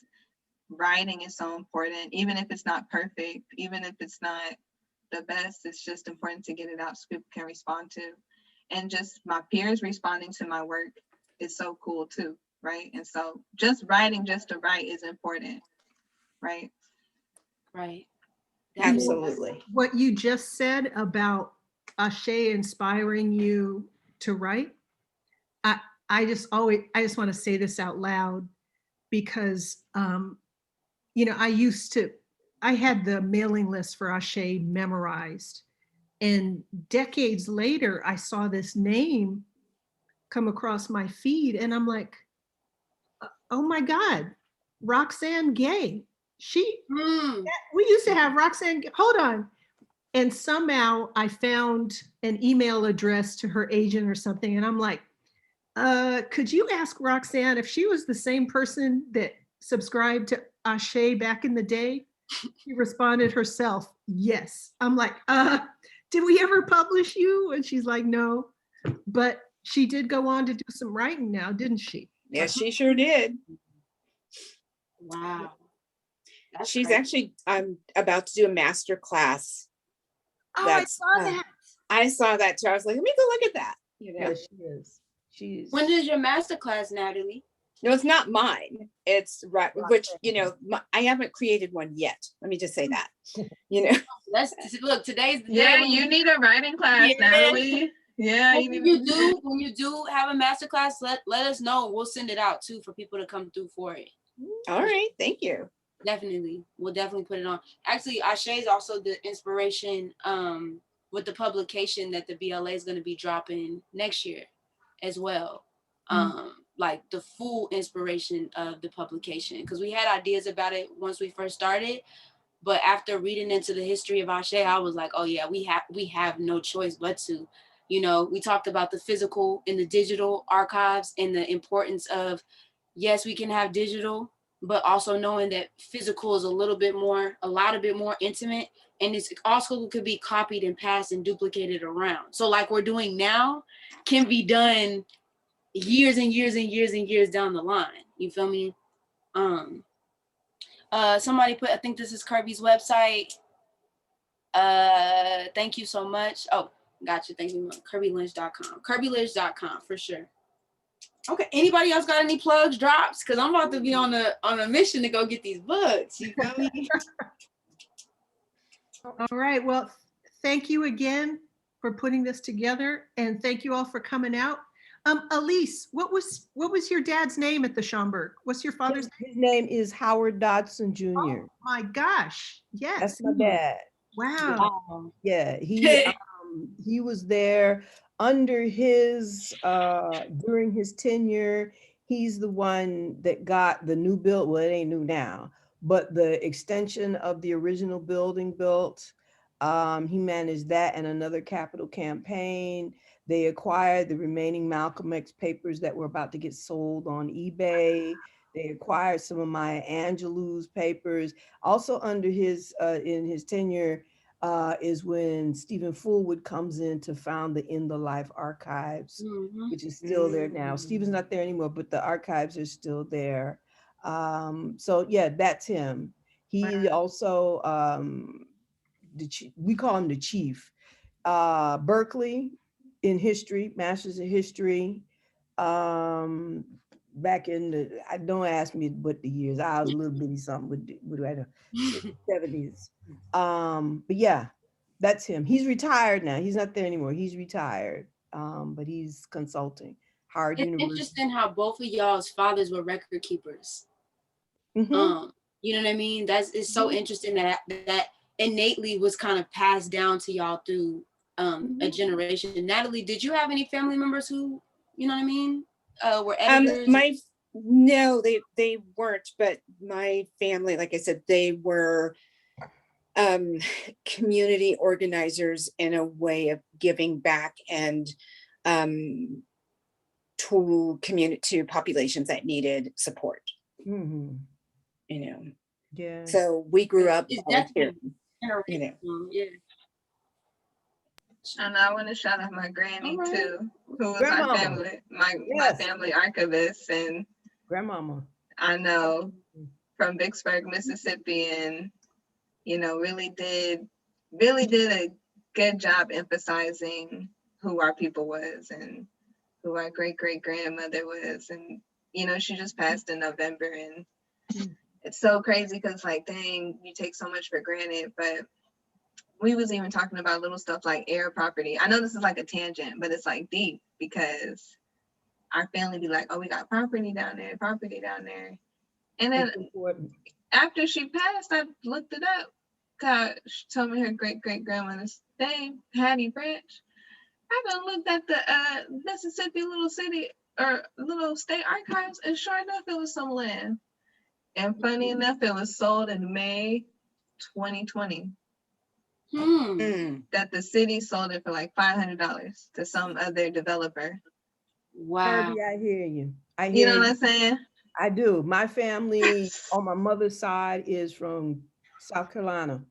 writing is so important, even if it's not perfect, even if it's not the best, it's just important to get it out so people can respond to. And just my peers responding to my work is so cool too, right? And so just writing just to write is important, right? Right. Absolutely. What you just said about Aché inspiring you to write, I just want to say this out loud because, I had the mailing list for Aché memorized, and decades later, I saw this name come across my feed and I'm like, oh my God, Roxane Gay. We used to have Roxane, hold on. And somehow I found an email address to her agent or something. And I'm like, could you ask Roxane if she was the same person that subscribed to Aché back in the day? She responded herself, yes. I'm like, did we ever publish you? And she's like, no. But she did go on to do some writing now, didn't she? Yeah, she sure did. Wow. That's She's crazy. actually about to do a master class. Oh, That's I saw that. I saw that too. I was like, let me go look at that. You know, Yeah, she is. She's. When is your master class, Natalie? no, it's not mine. It's right, which you know, I haven't created one yet. Let me just say that. You know, Let's look. Today's the Yeah, day. you need a writing class, Yeah. Natalie. Yeah, you When need you do have a master class, let us know. We'll send it out too for people to come through for it. all right, thank you. Definitely. We'll definitely put it on. Actually, Aché is also the inspiration with the publication that the BLA is going to be dropping next year as well. Like the full inspiration of the publication, because we had ideas about it once we first started, but after reading into the history of Aché, I was like, oh yeah, we have no choice but to. You know, we talked about the physical and the digital archives and the importance of, yes, we can have digital, but also knowing that physical is a lot bit more intimate, and it's also could be copied and passed and duplicated around. So like we're doing now can be done years and years and years and years down the line. You feel me? Somebody put, I think this is Kerby's website. Thank you so much. Oh, gotcha. Thank you. KerbyLynch.com. KerbyLynch.com for sure. Okay. Anybody else got any plugs, drops? Because I'm about to be on a mission to go get these books. You feel me? All right. Well, thank you again for putting this together, and thank you all for coming out. Elise, what was your dad's name at the Schomburg? What's your father's name? His name is Howard Dodson Jr. Oh my gosh. Yes. That's my dad. Wow. Yeah, he was there under his during his tenure. He's the one that got the new build. Well, it ain't new now, but the extension of the original building built. He managed that and another capital campaign. They acquired the remaining Malcolm X papers that were about to get sold on eBay. They acquired some of Maya Angelou's papers. Also under his in his tenure is when Stephen Fullwood comes in to found the In the Life Archives, which is still there now. Stephen's not there anymore, but the archives are still there. So yeah, that's him. He also, we call him the chief. Berkeley in history, master's in history. Back in the, don't ask me what the years, I was a little bitty something with the 70s. But yeah, that's him. He's retired now. He's not there anymore. He's retired. But he's consulting. Howard It's University. interesting how both of y'all's fathers were record keepers. Mhm. You know what I mean? It's so interesting that innately was kind of passed down to y'all through a generation. Natalie, did you have any family members who, you know what I mean, were editors? No, they weren't, but my family, like I said, they were community organizers in a way of giving back and to populations that needed support. Mhm. You know, Yeah. so we grew up It's volunteering, definitely you know. yeah. And I want to shout out my granny too, who was Grandmama. our family, my Yes. family archivist, and Grandmama. I know from Vicksburg, Mississippi, and you know, really did a good job emphasizing who our people was and who our great grandmother was, and you know, she just passed in November, and it's so crazy because like, dang, you take so much for granted, but we was even talking about little stuff like air property. I know this is like a tangent, but it's like deep because our family be like, oh, we got property down there. And then after she passed, I looked it up. God, she told me her great grandmother's name, Hattie Branch. I done looked at the Mississippi little city or little state archives, and sure enough, it was some land. And funny enough, it was sold in May 2020. That the city sold it for like $500 to some other developer. Wow. Kerby, I hear you. You know what I'm saying? I do. My family on my mother's side is from South Carolina,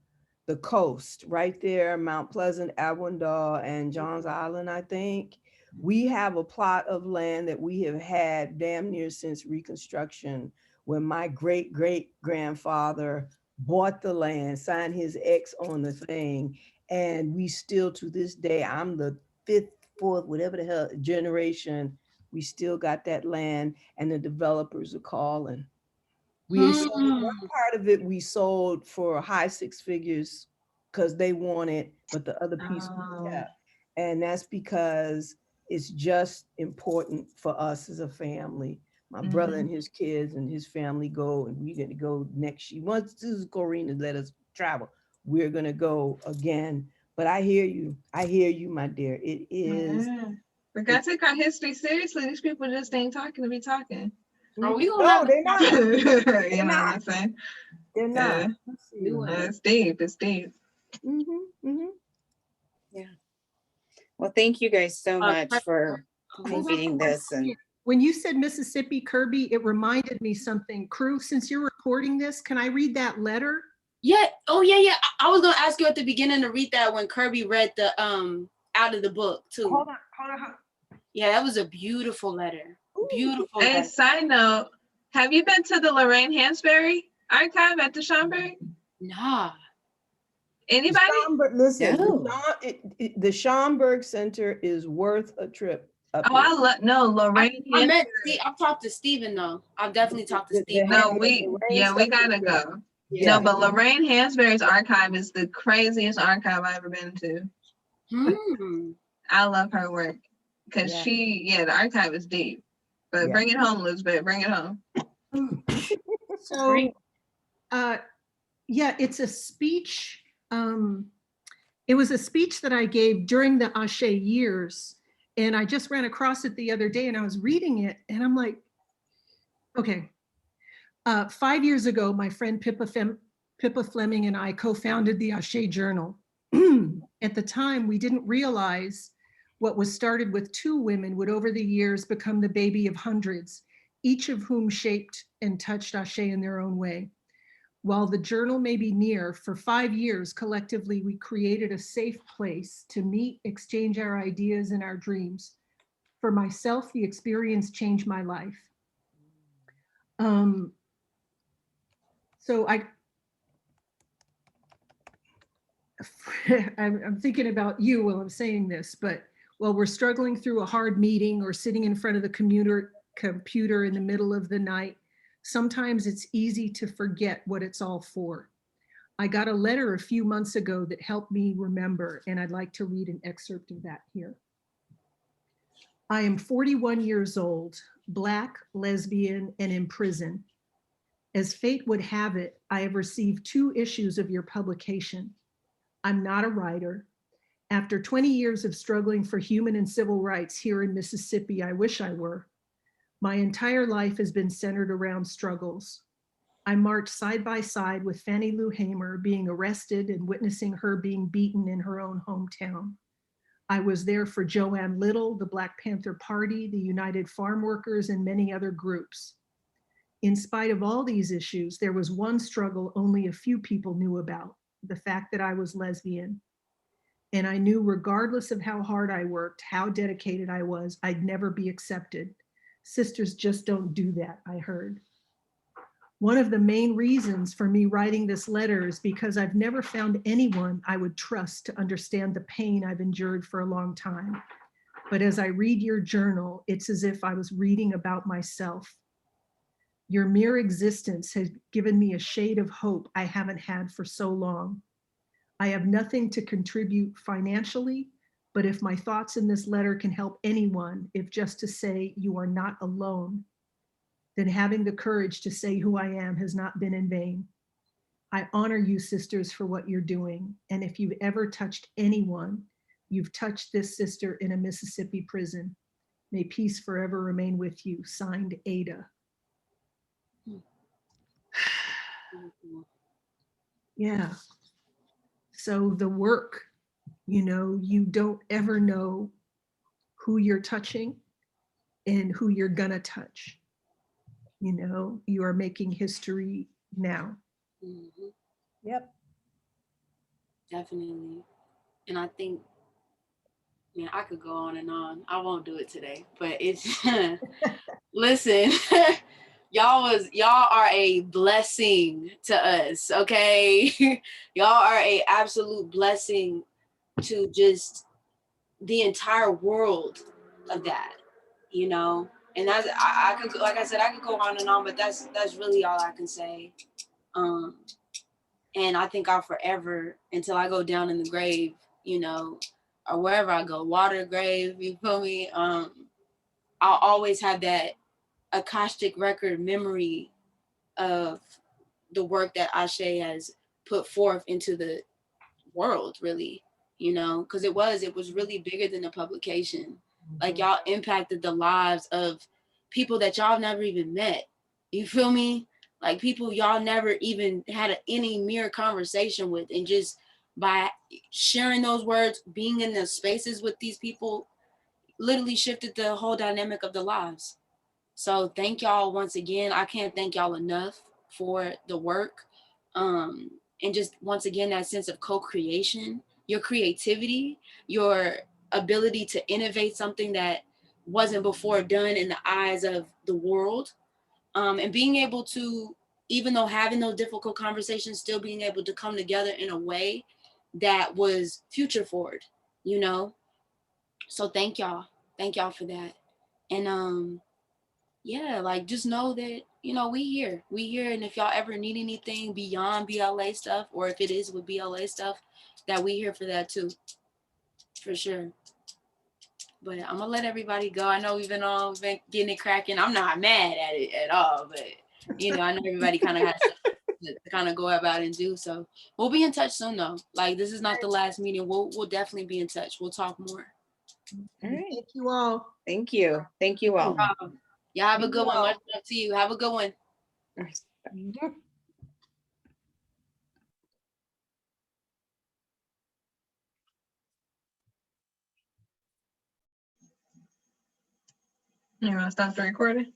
the coast, right there, Mount Pleasant, Avondale, and Johns Island, I think. We have a plot of land that we have had damn near since Reconstruction, when my great-great-grandfather bought the land, signed his X on the thing, and we still to this day, I'm the fifth, fourth, whatever the hell generation, we still got that land, and the developers are calling. We sold one part of it, we sold for high six figures because they want it, but the other piece we kept. And that's because it's just important for us as a family. My brother and his kids and his family go, and we're going to go next year. Once Corrina let us travel, we're going to go again. But I hear you. I hear you, my dear. It is. We got to take our history seriously. These people just ain't talking to be talking. Are we gonna No, have they're not. You know what I'm saying? They're not. It's deep. It's deep. Well, thank you guys so much for convening this. And When you said Mississippi, Kerby, it reminded me something. Kru, since you're recording this, can I read that letter? Yeah. Oh yeah, yeah. I was gonna ask you at the beginning to read that when Kerby read the out of the book too. Hold on. Yeah, that was a beautiful letter. Beautiful. And letter. side note, have you been to the Lorraine Hansberry archive at the Schomburg? Nah. Anybody? Listen, No. the Schomburg Center is worth a trip. Oh, I love Lorraine. I met. I've talked to Stephen though. I've definitely talked to Stephen. No, we gotta go. Yeah. No, but Lorraine Hansberry's archive is the craziest archive I've ever been to. I love her work because the archive is deep. But bring it home, Lisbet. Bring it home. So, it's a speech. It was a speech that I gave during the ACHÈ years. And I just ran across it the other day and I was reading it and I'm like, okay. 5 years ago, my friend Pippa Fleming and I co-founded the ACHÈ Journal. At the time, we didn't realize what was started with 2 women would over the years become the baby of hundreds, each of whom shaped and touched ACHÈ in their own way. While the journal may be near, for 5 years, collectively, we created a safe place to meet, exchange our ideas and our dreams. For myself, the experience changed my life. So I'm thinking about you while I'm saying this, but while we're struggling through a hard meeting or sitting in front of the computer in the middle of the night, sometimes it's easy to forget what it's all for. I got a letter a few months ago that helped me remember, and I'd like to read an excerpt of that here. I am 41 years old, Black, lesbian, and in prison. As fate would have it, I have received 2 issues of your publication. I'm not a writer. After 20 years of struggling for human and civil rights here in Mississippi, I wish I were. My entire life has been centered around struggles. I marched side by side with Fannie Lou Hamer being arrested and witnessing her being beaten in her own hometown. I was there for Joanne Little, the Black Panther Party, the United Farm Workers, and many other groups. In spite of all these issues, there was one struggle only a few people knew about, the fact that I was lesbian. And I knew regardless of how hard I worked, how dedicated I was, I'd never be accepted. Sisters just don't do that, I heard. One of the main reasons for me writing this letter is because I've never found anyone I would trust to understand the pain I've endured for a long time. But as I read your journal, it's as if I was reading about myself. Your mere existence has given me a shade of hope I haven't had for so long. I have nothing to contribute financially, but if my thoughts in this letter can help anyone, if just to say you are not alone, then having the courage to say who I am has not been in vain. I honor you, sisters, for what you're doing. And if you've ever touched anyone, you've touched this sister in a Mississippi prison. May peace forever remain with you. Signed, Ada. Yeah. So the work, you don't ever know who you're touching and who you're gonna touch. You are making history now. Mm-hmm. Yep. Definitely. And I think Man, I could go on and on. I won't do it today, but it's listen, y'all are a blessing to us, okay? Y'all are a absolute blessing to just the entire world of that, you know? And that's I could, like I said, I could go on and on, but that's really all I can say. And I think I'll forever, until I go down in the grave, you know, or wherever I go, water grave, you feel me? I'll always have that Akashic record memory of the work that Aché has put forth into the world, really, you know, because it was really bigger than a publication. Like, y'all impacted the lives of people that y'all never even met. You feel me? Like, people y'all never even had any mere conversation with, and just by sharing those words, being in the spaces with these people, literally shifted the whole dynamic of the lives. So thank y'all once again. I can't thank y'all enough for the work. And just once again, that sense of co-creation, your creativity, your ability to innovate something that wasn't before done in the eyes of the world. And being able to, even though having those difficult conversations, still being able to come together in a way that was future forward, you know? So thank y'all. Thank y'all for that. And yeah, like, just know that, you know, we here, and if y'all ever need anything beyond BLA stuff, or if it is with BLA stuff, that we here for that too, for sure. But I'm gonna let everybody go. I know we've been getting it cracking. I'm not mad at it at all, but you know, I know everybody kind of has to kind of go about and do. So we'll be in touch soon though. Like, this is not the last meeting. We'll definitely be in touch. We'll talk more. All right. Thank you all. Thank you. Thank you all. Y'all have a good one. Much love to you. Have a good one. All right. You want to stop the recording?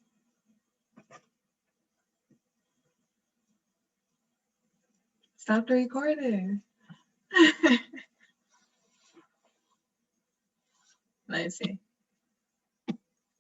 Stop the recording. Let's see.